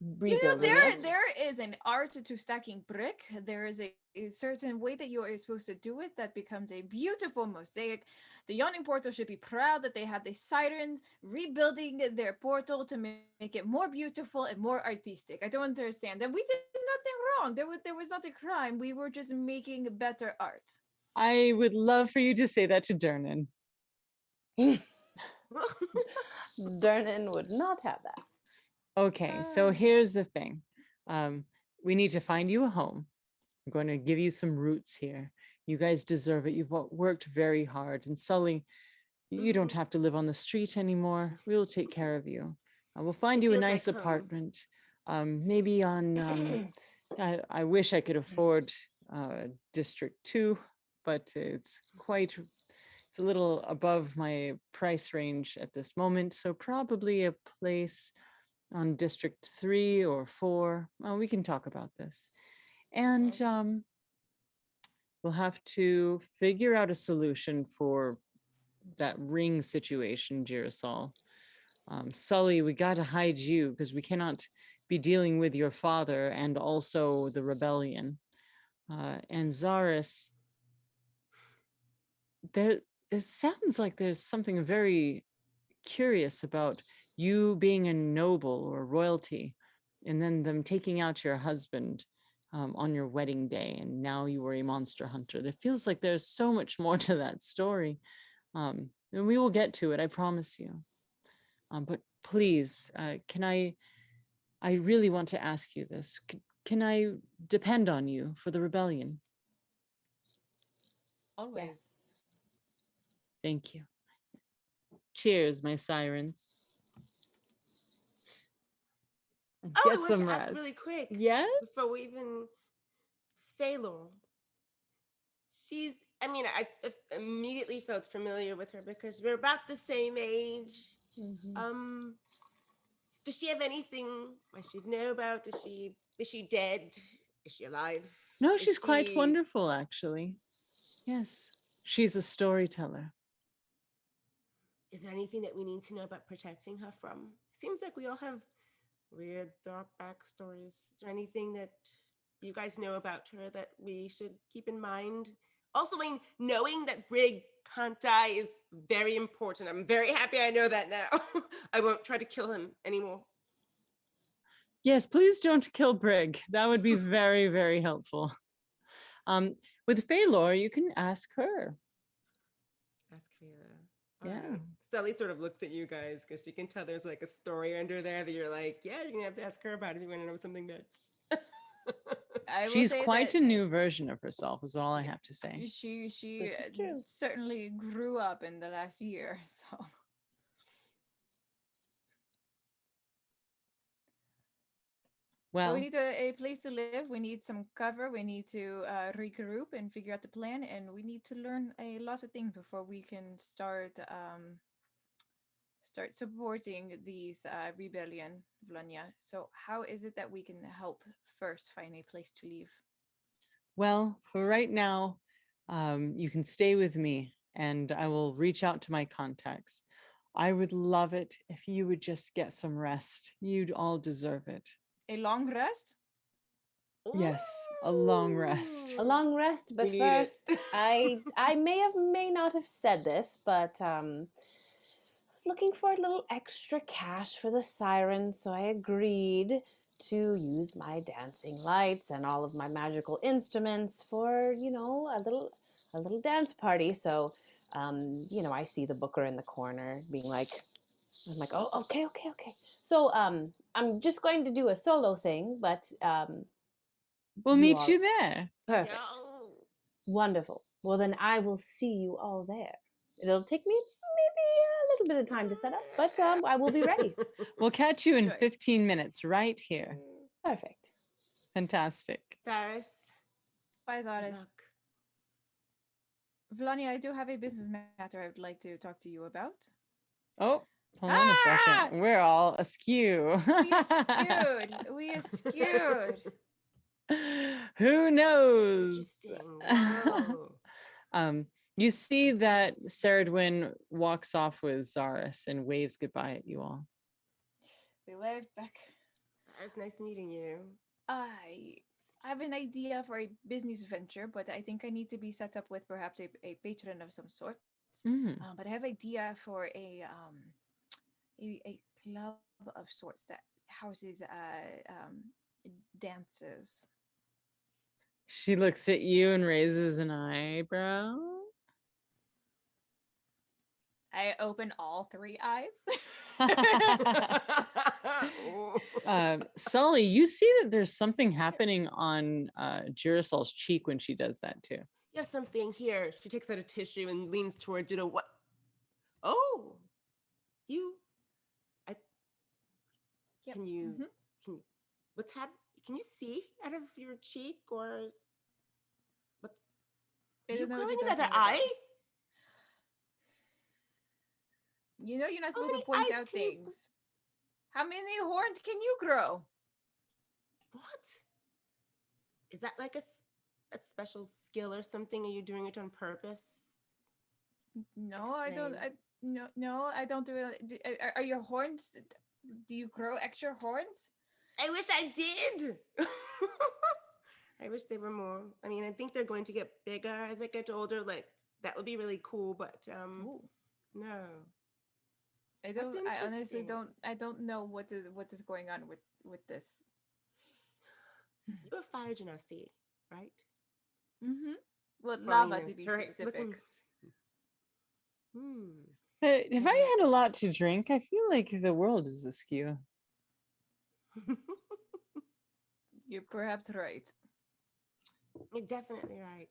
You know,
rebuilding it.
there is an art to stacking brick. There is a certain way that you are supposed to do it that becomes a beautiful mosaic. The Yawning Portal should be proud that they had the Sirens rebuilding their portal to make it more beautiful and more artistic. I don't understand that we did nothing wrong. There was not a crime. We were just making better art.
I would love for you to say that to Dernan.
Dernan would not have that.
Okay, so here's the thing. We need to find you a home. I'm going to give you some roots here. You guys deserve it. You've worked very hard. And Sully, you don't have to live on the street anymore. We'll take care of you. We'll find
It
you a
feels
nice
like home.
apartment. Maybe on, I wish I could afford District 2, but it's a little above my price range at this moment. So probably a place on District 3 or 4. Well, we can talk about this. And we'll have to figure out a solution for that ring situation, Girasol. Sully, we got to hide you because we cannot be dealing with your father and also the rebellion. And Zaris, it sounds like there's something very curious about you being a noble or royalty and then them taking out your husband on your wedding day, and now you were a monster hunter. It feels like there's so much more to that story, and we will get to it, I promise you. But please, I really want to ask you this. Can I depend on you for the rebellion?
Always.
Yes.
Thank you. Cheers, my Sirens.
Oh,
Get
I want
some
to ask
rest.
really quick.
Yes?
Before we even Phalor. She's I mean, I immediately felt familiar with her because we're about the same age.
Mhm.
Does she have anything I should know about? Is she dead? Is she alive?
No,
Is
she's quite
she
wonderful, actually. Yes, she's a storyteller.
is there anything that we need to know about protecting her from? Seems like we all have weird dark backstories. Is there anything that you guys know about her that we should keep in mind? Also, I mean, knowing that Brig can't die is very important. I'm very happy I know that now. I won't try to kill him anymore.
Yes, please don't kill Brig. That would be very, very helpful. With Phalor, you can ask her.
Ask Kayla.
Yeah.
All right. Sally sort of looks at you guys because she can tell there's like a story under there that you're like, yeah, you're gonna have to ask her about it if you want to know something, bitch.
I will
She's
say
quite
that
a new version of herself, is all I have to say.
she
This is true.
certainly grew up in the last year. So but we
Well,
need a place to live. We need some cover. We need to regroup and figure out the plan. And we need to learn a lot of things before we can start supporting these rebellion, Vlanya. So how is it that we can help first find a place to live?
well, for right now, you can stay with me and I will reach out to my contacts. I would love it if you would just get some rest. You'd all deserve it.
A long rest?
Yes, a long rest.
A long rest, but
We need it.
first, I may not have said this, but I was looking for a little extra cash for the Siren, so I agreed to use my dancing lights and all of my magical instruments for, a little dance party. So, I see the booker in the corner being like, I'm like, oh, okay, okay, okay. So, I'm just going to do a solo thing, but
We'll
you
meet
all
you there.
perfect. Wonderful. Well, then I will see you all there. It'll take me maybe a little bit of time to set up, but I will be ready.
We'll catch you in
Sure.
15 minutes right here.
Perfect.
Fantastic.
Cyrus.
Bye,
Good
Zaris.
luck.
Vlania, I do have a business matter I would like to talk to you about.
Oh, hold on a second. We're all askew.
We askewed. We askewed.
Who knows?
Interesting. Whoa.
You see that Saradwin walks off with Zaris and waves goodbye at you all.
We waved back.
It was nice meeting you.
I have an idea for a business venture, but I think I need to be set up with perhaps a patron of some sort.
Mm.
But I have idea for a club of sorts that houses dancers.
She looks at you and raises an eyebrow.
I open all three eyes.
Sully, you see that there's something happening on Girasol's cheek when she does that too.
You have something here. She takes out a tissue and leans towards you to what? Oh, you. I.
Yep.
Can you?
Mhm.
Can you? What's happening? Can you see out of your cheek or what's?
I
You
don't know what
growing
you're
another
talking about.
eye?
You know you're not
How
supposed to
many
point
eyes
out
can you-
things. How many horns can you grow?
What? Is that like a special skill or something? Are you doing it on purpose?
No, I don't.
Explain.
No, I don't do it. Are your horns? Do you grow extra horns?
I wish I did. I wish they were more. I mean, I think they're going to get bigger as I get older. Like that would be really cool, but
Ooh.
no.
I
That's
don't. I honestly
interesting.
don't. I don't know what is going on with this.
You're a fire genasi, right?
Mm-hmm. Well,
Well, I
lava
mean,
to be
sorry,
specific.
If I had a lot to drink, I feel like the world is askew.
You're perhaps right.
You're definitely right.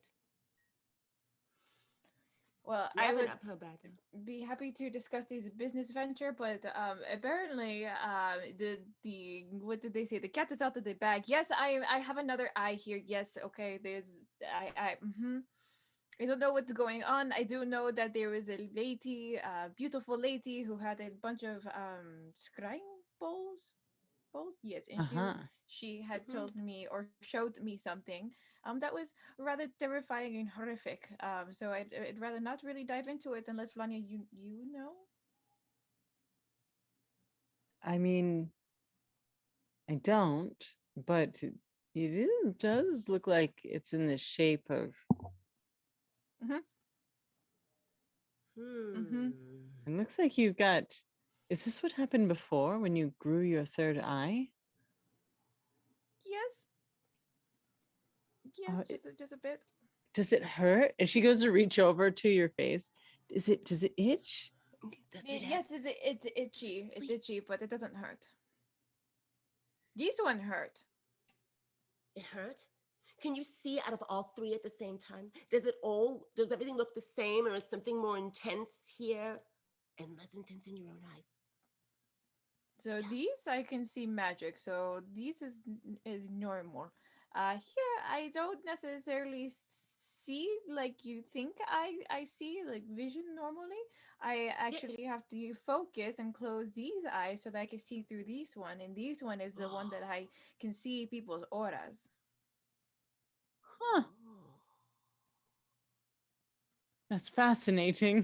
Well,
You
I
have an
would
uphill battle.
be happy to discuss this business venture, but apparently, the what did they say? The cat is out of the bag. Yes, I have another eye here. Yes, okay. There's I. I don't know what's going on. I do know that there was a lady, a beautiful lady who had a bunch of scrying bowls. Yes, and
Uh-huh.
she had
Mhm.
told me or showed me something that was rather terrifying and horrific. So I'd rather not really dive into it unless Flania, you know.
I mean, I don't, but does look like it's in the shape of.
Mm-hmm. Mm-hmm.
It looks like you've got. Is this what happened before when you grew your third eye?
Yes.
Oh,
Yes, just a bit.
does it hurt? And she goes to reach over to your face. Does it itch?
Does it have
Yes, it's itchy. It's
sleep?
itchy, but it doesn't hurt. This one hurt.
It hurt? Can you see out of all three at the same time? Does everything look the same, or is something more intense here and less intense in your own eyes?
So these I can see magic. So these is normal. Here I don't necessarily see like you think I see like vision normally. I actually have to focus and close these eyes so that I can see through this one, and this one is the one that I can see people's auras.
Huh.
Oh,
That's fascinating.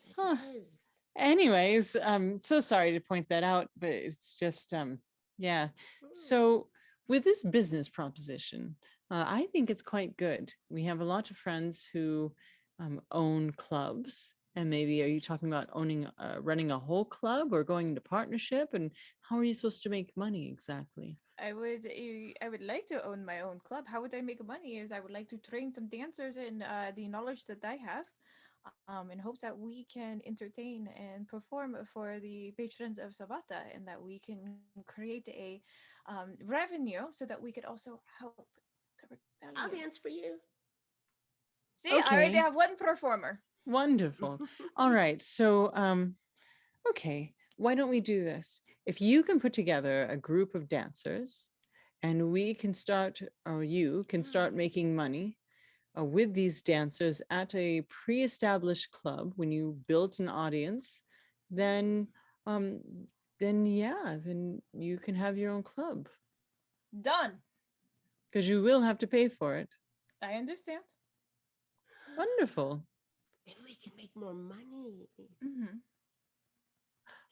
it
Huh.
is.
Anyways, so sorry to point that out, but it's just yeah. So with this business proposition, I think it's quite good. We have a lot of friends who own clubs, and maybe are you talking about running a whole club or going into partnership? And how are you supposed to make money exactly?
I would like to own my own club. How would I make money? Is I would like to train some dancers in the knowledge that I have, in hopes that we can entertain and perform for the patrons of Salvata, and that we can create a revenue so that we could also help the
I'll
rebellion.
dance for you.
See, I already
Okay,
have one performer.
wonderful. All right, so okay, why don't we do this? If you can put together a group of dancers and we can start, or you can start making money with these dancers at a pre-established club when you built an audience, then um, yeah, then you can have your own club
Done.
because you will have to pay for it.
I understand.
Wonderful.
Maybe we can make more money.
Mm-hmm.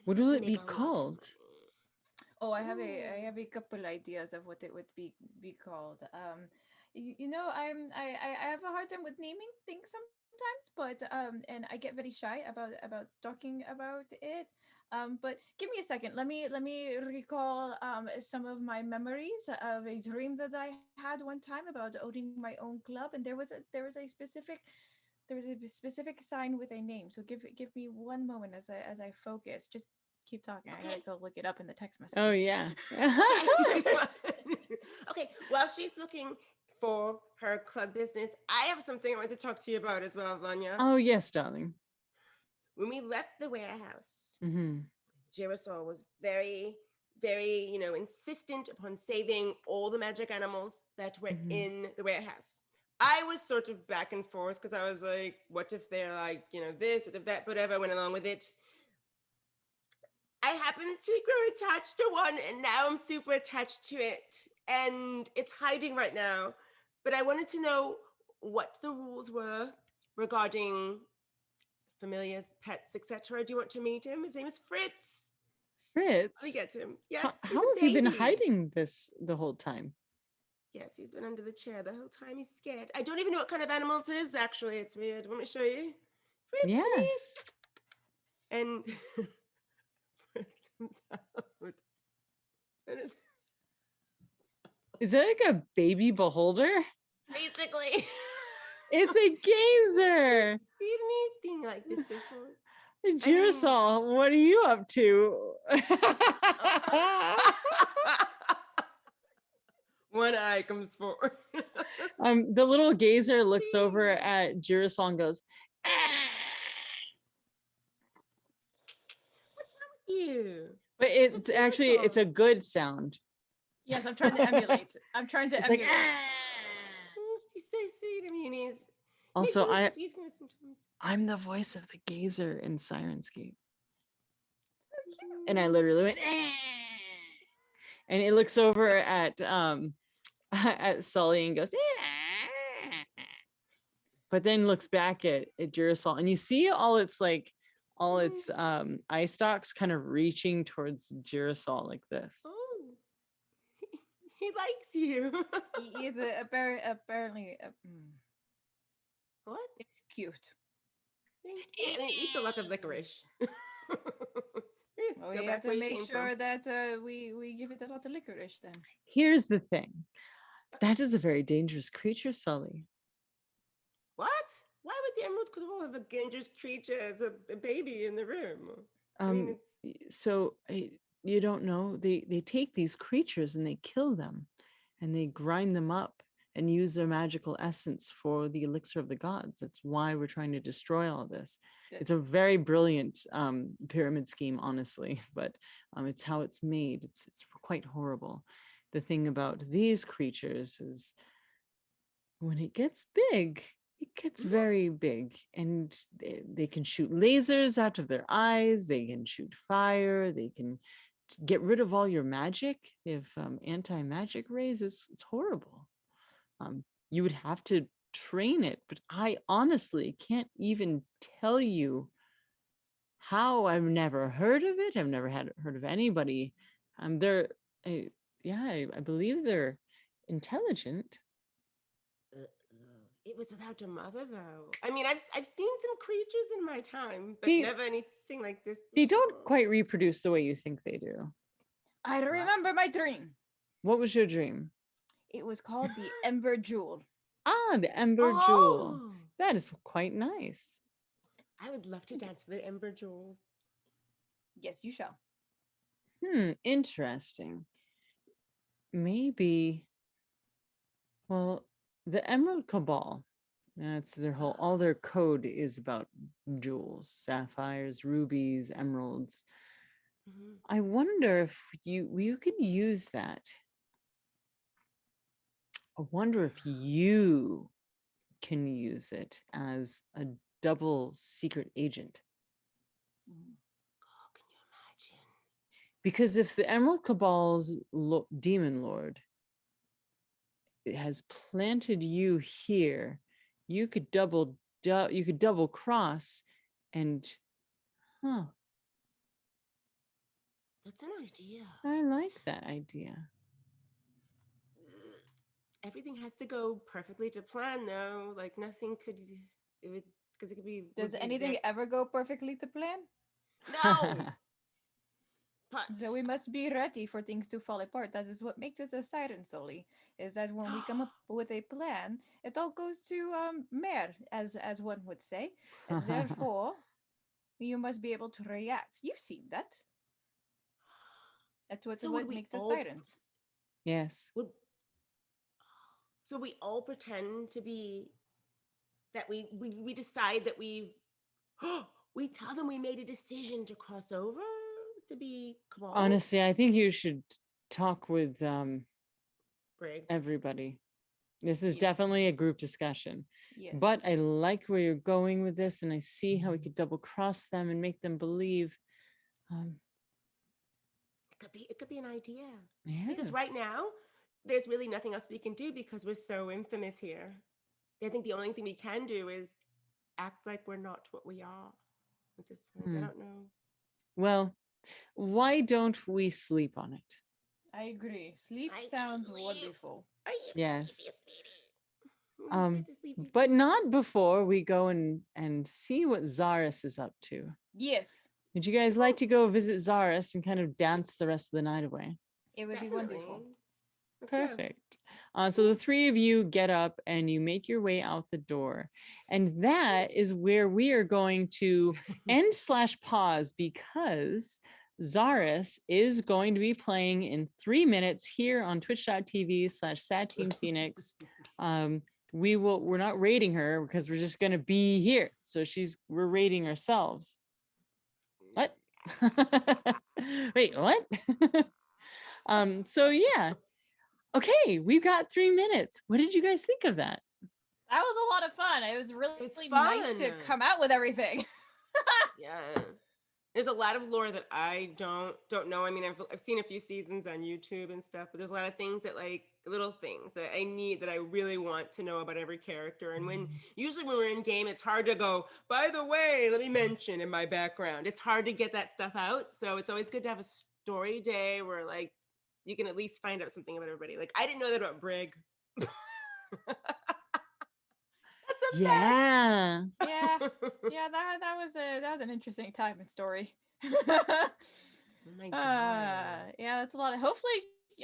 What
We
will
can
it
make
be
a lot of
called?
money.
Oh, I have a couple ideas of what it would be called. You know, I have a hard time with naming things sometimes, but and I get very shy about talking about it. But give me a second. Let me recall some of my memories of a dream that I had one time about owning my own club, and there was a specific sign with a name. So give me one moment as I focus. Just keep talking. I gotta
Okay.
go look it up in the text
Oh
messages.
yeah.
Okay. Okay. While she's looking for her club business, I have something I want to talk to you about as well, Vanya.
Oh yes, darling.
When we left the warehouse,
Hmm.
Girasol was very, very, insistent upon saving all the magic animals that were
Mhm.
in the warehouse. I was sort of back and forth because I was like, what if they're like, this, what if that, whatever, I went along with it. I happened to grow attached to one, and now I'm super attached to it. And it's hiding right now. But I wanted to know what the rules were regarding familiars, pets, etc. Do you want to meet him? His name is Fritz. Let me
Fritz,
get him. Yes, he's
how
a
have you been
baby.
hiding this the whole time?
Yes, he's been under the chair the whole time. He's scared. I don't even know what kind of animal it is, actually. It's weird. Want me to show you? Fritz, come
Yes.
here. And Fritz comes out. And it's
Is that like a baby beholder?
basically.
It's a gazer.
Seen anything like this before?
Girasol, what are you up to?
One eye comes forward.
The little gazer looks over at Girasol and goes, "Ah."
You.
But it's actually
Girasol.
it's a good sound.
Yes, I'm trying to emulate. I'm trying to
It's like,
emulate.
"Ah."
He's so sweet. I mean,
Also,
Symptoms.
I'm the voice of the gazer in Sirenscape.
So cute.
And I literally went, and it looks over at at Sully and goes, but then looks back at Girasol, and you see all its eye stalks kind of reaching towards Girasol like this.
Oh, he likes you.
He is apparently.
What?
It's cute.
And he eats a lot of licorice.
Well,
Go
we
back
have to
where you
make
came
sure
from.
that we give it a lot of licorice then.
Here's the thing. That is a very dangerous creature, Sully.
What? Why would the Emerald Cabal have a dangerous creature as a baby in the room? I mean, it's
So you don't know, they take these creatures and they kill them and they grind them up and use their magical essence for the elixir of the gods. That's why we're trying to destroy all this. It's a very brilliant pyramid scheme, honestly, but it's how it's made. It's quite horrible. The thing about these creatures is when it gets big, it gets very big, and they can shoot lasers out of their eyes. They can shoot fire. They can get rid of all your magic. They have anti-magic rays. It's horrible. You would have to train it, but I honestly can't even tell you how. I've never heard of it. I've never heard of anybody. I believe they're intelligent.
It was without a mother, though. I mean, I've seen some creatures in my time, but
They-
never anything like this.
They don't
before.
quite reproduce the way you think they do.
I remember my dream.
What was your dream?
It was called the Ember Jewel.
Ah, the Ember Jewel.
Oh,
That is quite nice.
I would love to dance the Ember Jewel.
Yes, you shall.
Interesting. Maybe, well, the Emerald Cabal, that's their all their code is about jewels, sapphires, rubies, emeralds.
Mhm.
I wonder if you could use that. I wonder if you can use it as a double secret agent.
Oh, can you imagine?
Because if the Emerald Cabal's demon lord has planted you here, you could double cross, and
That's an idea.
I like that idea.
Everything has to go perfectly to plan, though. Like nothing could, because it could be.
Does
would be
anything
exact-
ever go perfectly to plan?
No. Putz.
So we must be ready for things to fall apart. That is what makes us a siren, Sully. Is that when we come up with a plan, it all goes to mare, as one would say. And therefore, you must be able to react. You've seen that. That's
So
what
would we
makes us
all-
sirens.
Yes.
So we all pretend to be that we decide that we tell them we made a decision to cross over to be Cabal.
Honestly, I think you should talk with
Brig.
everybody. This is
Yes.
definitely a group discussion.
Yes.
But I like where you're going with this, and I see how we could double cross them and make them believe.
It could be an idea.
Yes.
Because right now, there's really nothing else we can do because we're so infamous here. I think the only thing we can do is act like we're not what we are at this point. I don't know.
Well, why don't we sleep on it?
I agree. Sleep
I
sounds
agree.
wonderful.
Are you
Yes.
sleepy? Get to sleepy.
But not before we go and see what Zaris is up to.
Yes,
Would you guys like to go visit Zaris and kind of dance the rest of the night away?
it would be
Definitely.
wonderful.
Let's go.
Perfect. So the three of you get up and you make your way out the door. And that is where we are going to end/pause, because Zaris is going to be playing in 3 minutes here on twitch.tv/Satine Phoenix. We're not rating her because we're just going to be here. So we're rating ourselves. What? Wait, what? So yeah. Okay, we've got 3 minutes. What did you guys think of that?
That was a lot of fun. It was really
was
nice to
fun.
come out with everything.
Yeah. There's a lot of lore that I don't know. I mean, I've seen a few seasons on YouTube and stuff, but there's a lot of things that like little things that I need that I really want to know about every character. And when usually when we're in game, it's hard to go, by the way, let me mention in my background. It's hard to get that stuff out. So it's always good to have a story day where like you can at least find out something about everybody. Like I didn't know that about Brig. That's a
Yeah.
Yeah, yeah, that was an interesting time and story.
Oh my god.
Yeah, that's a lot of. Hopefully,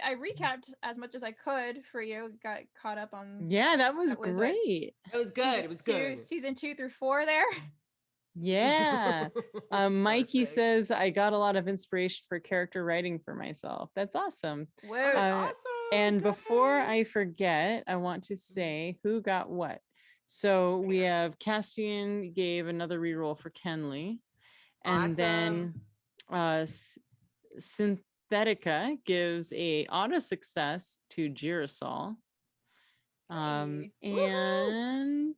I recapped as much as I could for you. Got caught up on.
Yeah, that was
what,
great.
It was good. It was good.
Season 2 through 4 there.
Yeah. Mikey
Perfect.
says I got a lot of inspiration for character writing for myself. That's awesome.
Whoa.
Oh, that's
Uh,
awesome.
And
Go
before
ahead.
I forget, I want to say who got what. So we have Castian gave another reroll for Kenley. And then Synthetica gives a auto success to Girasol.
Hey.
And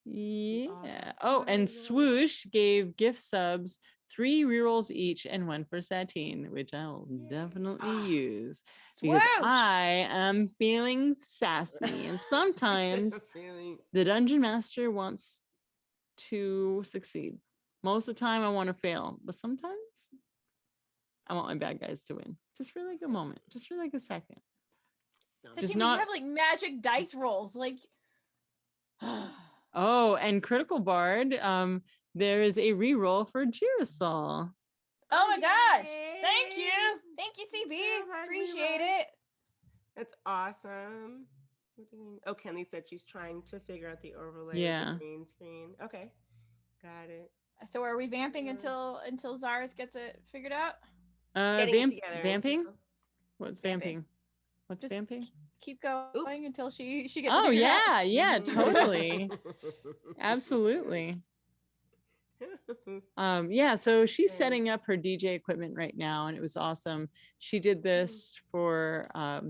yeah.
Auto
And
reroll.
Swoosh gave gift subs 3 rerolls each and 1 for Satine, which I'll definitely use because
Swoosh!
I am feeling sassy. And sometimes the dungeon master wants to succeed. Most of the time I want to fail, but sometimes I want my bad guys to win. Just for like a moment, just for like a second.
So
Just
Timmy,
not-
you have like magic dice rolls, like.
Oh, and Critical Bard, there is a reroll for Girasol.
Oh my gosh!
Yay.
Thank you, CB. Appreciate it.
That's awesome. What do you mean? Oh, Kenley said she's trying to figure out the overlay.
Yeah.
The green screen. Okay, got it.
So are we vamping until Zaris gets it figured out?
Getting it together
Vamping?
until-
What's
Vamping.
vamping? What's
Just
vamping?
Keep going
Oops.
until she gets. it
Oh
figured out.
yeah,
Mhm.
totally. Absolutely. Yeah, so she's
Okay.
setting up her DJ equipment right now, and it was awesome. She did this for I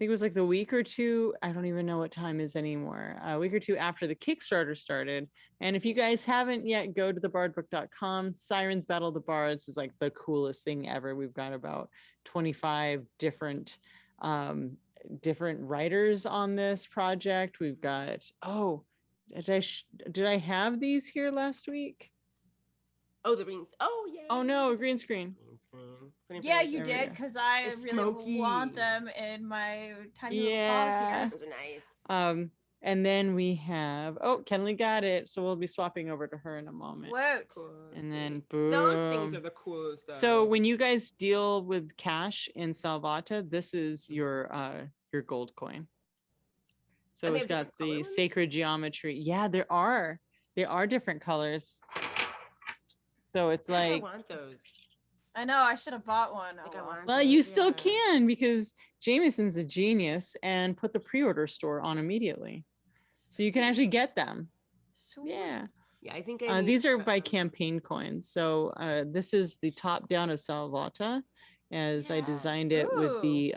think it was like the week or two, I don't even know what time is anymore, a week or two after the Kickstarter started. And if you guys haven't yet, go to thebardbook.com. Sirens Battle of the Bards is like the coolest thing ever. We've got about 25 different writers on this project. We've got, did I have these here last week?
Oh, the greens. Oh, yeah.
Oh no, green screen.
Green screen. Putting
Yeah,
it
you
There we
did,
go.
because I
It's
really want
smoky.
them in my tiny little
Yeah.
paws here.
Those are nice.
And then we have, Kenley got it, so we'll be swapping over to her in a moment.
Whoa.
Cool.
And then
Those things
boom.
are the coolest. Though.
So when you guys deal with cash in Salvata, this is your gold coin. So
And they
it's
have
got
different color
the
ones?
sacred geometry. Yeah, there are different colors. So it's
I think I
like,
want those.
I know, I should have bought one.
I think
Oh,
I
well.
want
well, you
those,
still
yeah.
can because Jameson's a genius and put the pre-order store on immediately. So you can actually get them.
Sweet.
Yeah.
Yeah, I think I need
These are
to,
by campaign coins. So this is the top down of Salvata, as I
Yeah.
designed it with the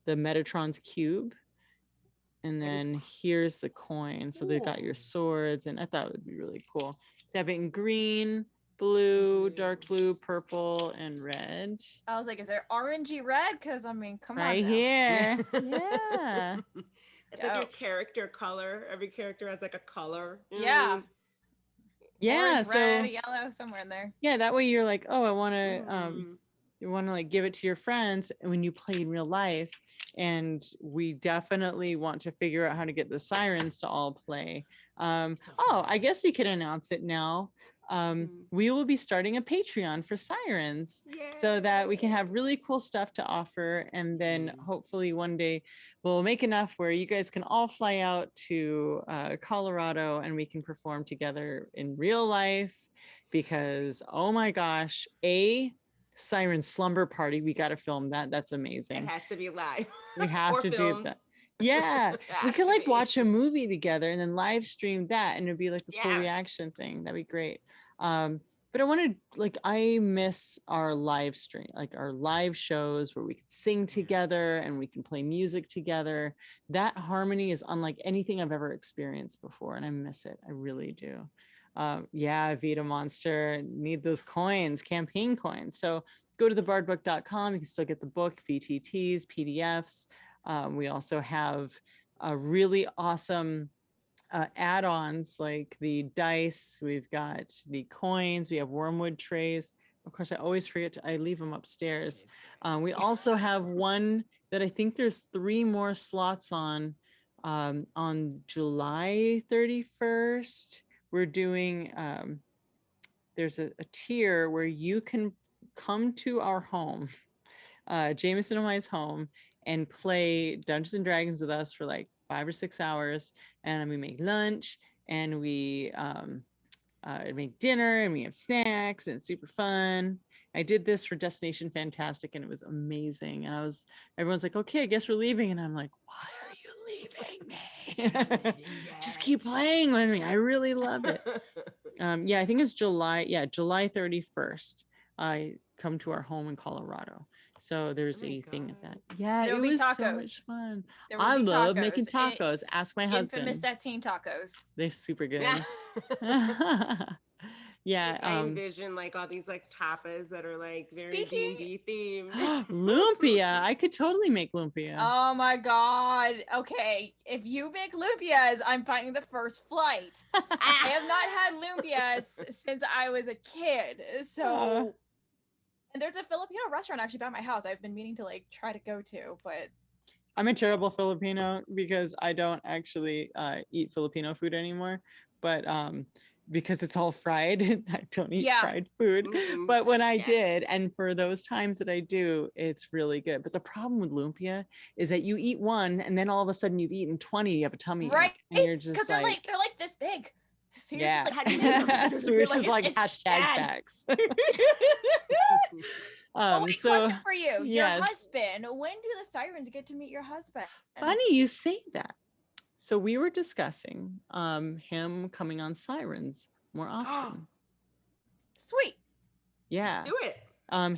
Metatron's cube. And
That is
then here's the coin. So they've got your
cool.
swords, and I thought it would be really cool to have it in green, blue, dark blue, purple, and red.
I was like, is there orangey red? Because, I mean, come
Right
on now.
here. Yeah.
It's like your
Dope.
character color. Every character has like a color. You know what I
Yeah.
mean?
Yeah.
Orange,
So
red, yellow, somewhere in there.
yeah, that way you're like, oh, I want to
Mhm.
you want to like give it to your friends when you play in real life. And we definitely want to figure out how to get the Sirens to all play. I guess we could announce it now. We will be starting a Patreon for Sirens so that we can have really cool stuff to offer. And then hopefully one day we'll make enough where you guys can all fly out to Colorado and we can perform together in real life because, oh my gosh, Siren slumber party. We got to film that. That's amazing.
It has to be live.
We have
Or
to do
filmed.
that. Yeah.
It
We
has
could
to
like
be.
watch a movie together and then live stream that and it'd be like a full
Yeah.
reaction thing. That'd be great. But I wanted, like, I miss our live stream, like our live shows where we could sing together and we can play music together. That harmony is unlike anything I've ever experienced before, and I miss it. I really do. Yeah, Vita Monster, need those coins, campaign coins. So go to thebardbook.com. You can still get the book, VTTs, PDFs. We also have a really awesome add-ons like the dice, we've got the coins, we have wormwood trays. Of course, I always forget I leave them upstairs. We also have one that I think there's 3 more slots on July 31st. We're doing, there's a tier where you can come to our home, Jameson and I's home, and play Dungeons and Dragons with us for like 5 or 6 hours. And we make lunch and we make dinner and we have snacks and it's super fun. I did this for Destination Fantastic and it was amazing. And everyone's like, okay, I guess we're leaving. And I'm like, why are you leaving me? Just keep playing with me. I really love it. Yeah, I think it's July 31st. I come to our home in Colorado. So there's a thing at that. Yeah,
There
it
will be
was so
tacos.
much fun.
There will
I
be
love
tacos.
making tacos. Ask my husband.
Infamous Satine tacos.
They're super good. Yeah.
Like, I envision like all these like tapas that are like very D&D themed.
Lumpia. I could totally make lumpia.
Oh my god. Okay, if you make lumpias, I'm finding the first flight. I have not had lumpias since I was a kid. So and there's a Filipino restaurant actually by my house I've been meaning to like try to go to, but
I'm a terrible Filipino because I don't actually eat Filipino food anymore. But because it's all fried, I don't eat fried food. But when I did, and for those times that I do, it's really good. But the problem with lumpia is that you eat one, and then all of a sudden you've eaten 20. You have a tummy ache, and you're just
because they're like this big. So you're
yeah,
just like, how do you
so it's just like hashtag facts.
wait, question for you. Your
yes.
husband, when do the Sirens get to meet your husband?
Funny you say that. So we were discussing him coming on Sirens more often.
Sweet.
Yeah.
Do it.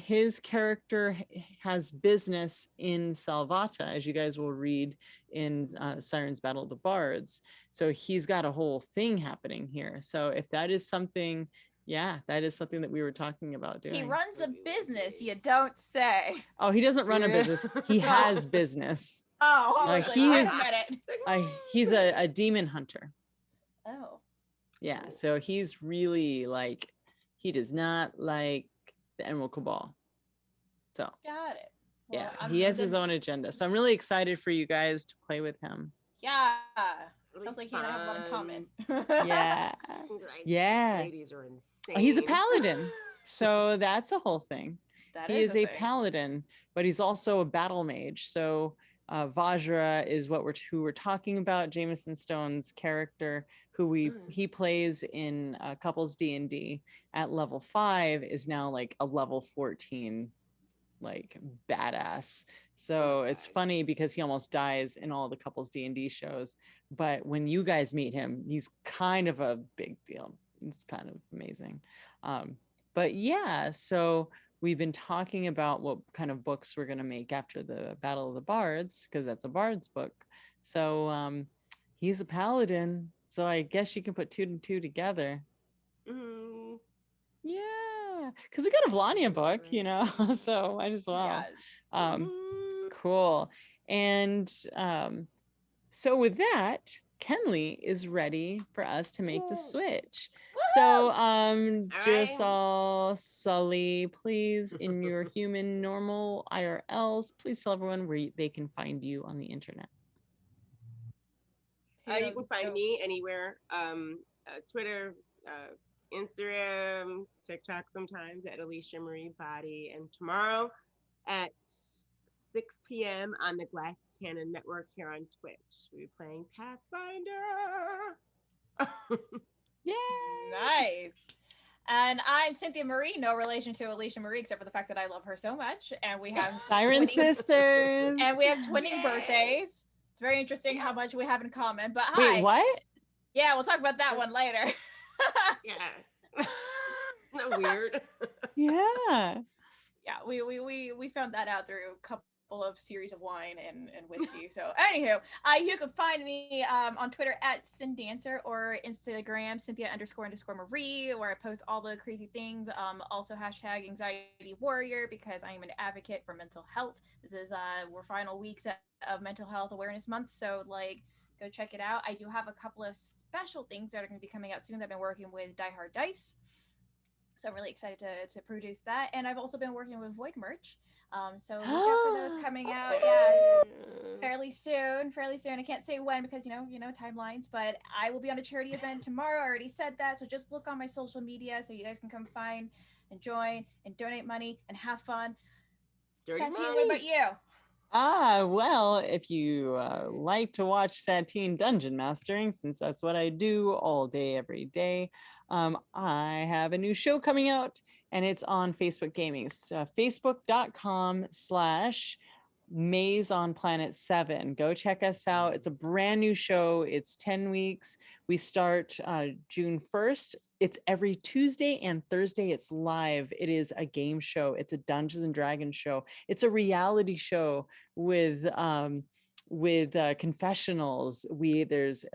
His character has business in Salvata, as you guys will read in Sirens Battle of the Bards. So he's got a whole thing happening here. So if that is something, that is something that we were talking about doing.
He runs a business, you don't say.
Oh, he doesn't run a business. He has business.
Oh, I was
he's a demon hunter.
Oh.
Yeah, so he's really like, he does not like the Emerald Cabal. So
got it. Well,
yeah, he has his own agenda. So I'm really excited for you guys to play with him.
Yeah. Sounds like he and I have one in common.
Yeah. Yeah.
Ladies are insane.
He's a paladin. So that's a whole thing. He is a
thing.
paladin, but he's also a battle mage. So Vajra is who we're talking about. Jameson Stone's character, who he plays in Couples D&D at level 5, is now like a level 14, like badass. So it's funny because he almost dies in all the Couples D&D shows, but when you guys meet him, he's kind of a big deal. It's kind of amazing. But yeah, so we've been talking about what kind of books we're going to make after the Battle of the Bards, because that's a Bard's book. So he's a paladin. So I guess you can put 2 and 2 together.
Mm-hmm.
Yeah, because we got a Vlania book, you know, so might as well.
Yes.
Cool. And so with that, Kenley is ready for us to make the switch. So Giselle, Sully, please, in your human normal IRLs, please tell everyone where they can find you on the internet.
You can find me anywhere. Twitter, Instagram, TikTok sometimes at Alicia Marie Body. And tomorrow at 6 p.m. on the Glass Cannon Network here on Twitch. We'll be playing Pathfinder.
Yay!
Nice. And I'm Cynthia Marie, no relation to Alicia Marie, except for the fact that I love her so much. And we have
Siren sisters.
And we have twinning birthdays. It's very interesting how much we have in common. But hi.
Wait, what?
Yeah, we'll talk about that one later.
Yeah. Isn't that weird?
Yeah.
Yeah, we found that out through a couple of series of wine and whiskey. So anywho, you can find me on Twitter at SinDancer or Instagram Cynthia__Marie, where I post all the crazy things. Also hashtag Anxiety Warrior, because I am an advocate for mental health. This is we're final weeks of Mental Health Awareness Month, so like go check it out. I do have a couple of special things that are going to be coming out soon that I've been working with Die Hard Dice. So I'm really excited to produce that. And I've also been working with Void merch. So look out for those coming out. Yeah, fairly soon. I can't say when because you know timelines. But I will be on a charity event tomorrow. I already said that. So just look on my social media so you guys can come find and join and donate money and have fun. Satine, what about you?
Well, if you like to watch Satine Dungeon Mastering, since that's what I do all day, every day, I have a new show coming out, and it's on Facebook Gaming. It's facebook.com/Maze on Planet 7. Go check us out. It's a brand new show. It's 10 weeks. We start June 1st. It's every Tuesday and Thursday. It's live. It is a game show. It's a Dungeons and Dragons show. It's a reality show with confessionals. There's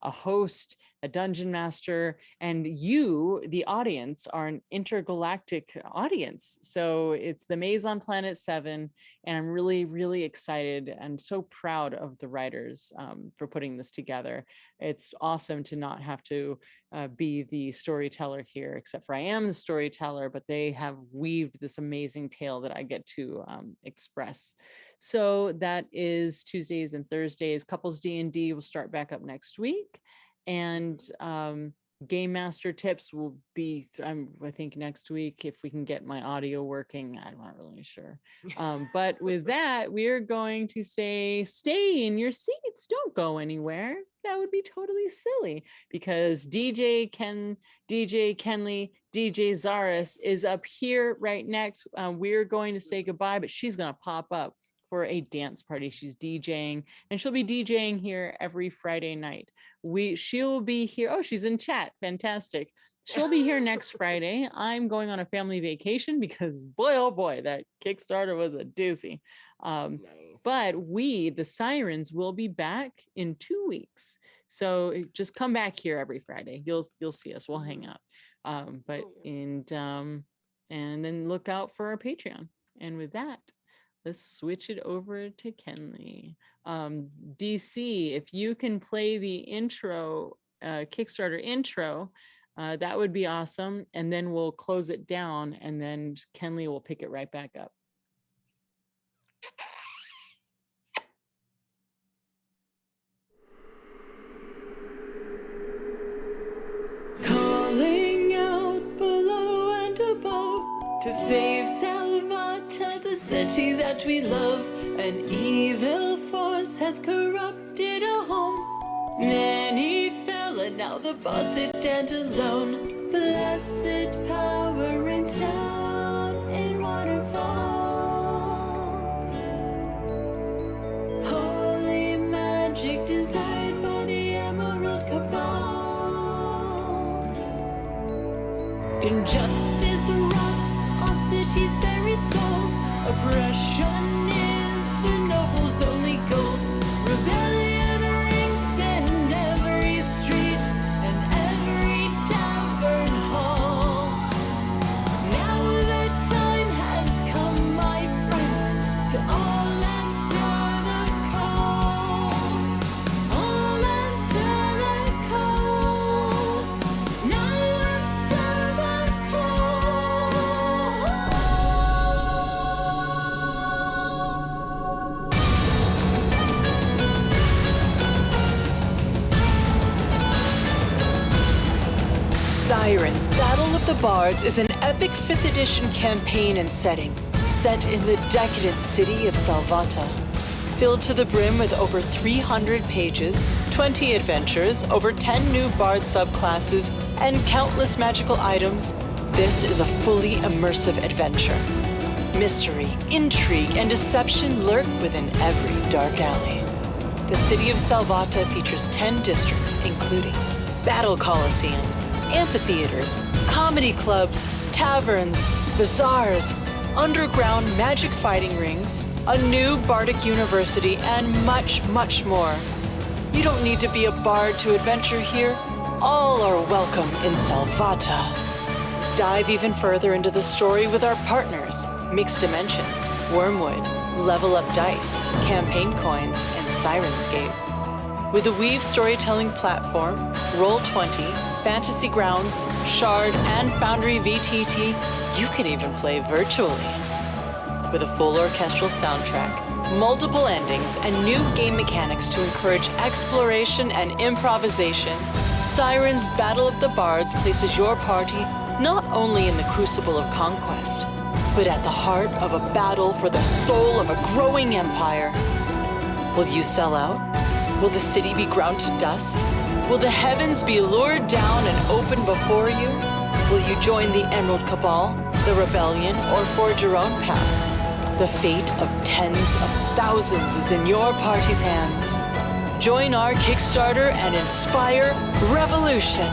a host, a dungeon master, and you, the audience, are an intergalactic audience. So it's the Maze on Planet 7, and I'm really, really excited and so proud of the writers for putting this together. It's awesome to not have to be the storyteller here, except for I am the storyteller, but they have weaved this amazing tale that I get to express. So that is Tuesdays and Thursdays. Couples D&D will start back up next week. And Game Master Tips will be, I think, next week, if we can get my audio working. I'm not really sure. But with that, we're going to say, stay in your seats. Don't go anywhere. That would be totally silly, because DJ Kenley, DJ Zaris is up here right next. We're going to say goodbye, but she's going to pop up for a dance party. She's DJing, and she'll be DJing here every Friday night. She'll be here. Oh, she's in chat. Fantastic. She'll be here next Friday. I'm going on a family vacation because boy, oh boy, that Kickstarter was a doozy. Nice. But the Sirens, will be back in 2 weeks. So just come back here every Friday. You'll see us. We'll hang out. And then look out for our Patreon. And with that, let's switch it over to Kenley. DC, if you can play the intro, Kickstarter intro, that would be awesome. And then we'll close it down, and then Kenley will pick it right back up.
Calling out below and above to save Salvata, the city that we love. An evil force has corrupted our home. Many fell, and now the boss, they stand alone. Blessed power rains down in waterfall. Holy magic desired by the Emerald Cabal. Injustice rots our city's very soul. Oppression is the noble's only goal. Rebellion rings in every street and every tavern hall. Now the time has come, my friends, to all answer the call. All answer the call. Now answer the call. Sirens, Battle of the Bards is an epic 5th edition campaign and setting, set in the decadent city of Salvata. Filled to the brim with over 300 pages, 20 adventures, over 10 new bard subclasses, and countless magical items, this is a fully immersive adventure. Mystery, intrigue, and deception lurk within every dark alley. The city of Salvata features 10 districts, including battle coliseums, amphitheaters, comedy clubs, taverns, bazaars, underground magic fighting rings, a new bardic university, and much, much more. You don't need to be a bard to adventure here. All are welcome in Salvata. Dive even further into the story with our partners, Mixed Dimensions, Wormwood, Level Up Dice, Campaign Coins, and Sirenscape. With the Weave storytelling platform, Roll20, Fantasy Grounds, Shard, and Foundry VTT, you can even play virtually. With a full orchestral soundtrack, multiple endings, and new game mechanics to encourage exploration and improvisation, Siren's Battle of the Bards places your party not only in the crucible of conquest, but at the heart of a battle for the soul of a growing empire. Will you sell out? Will the city be ground to dust? Will the heavens be lured down and open before you? Will you join the Emerald Cabal, the Rebellion, or forge your own path? The fate of tens of thousands is in your party's hands. Join our Kickstarter and inspire revolution.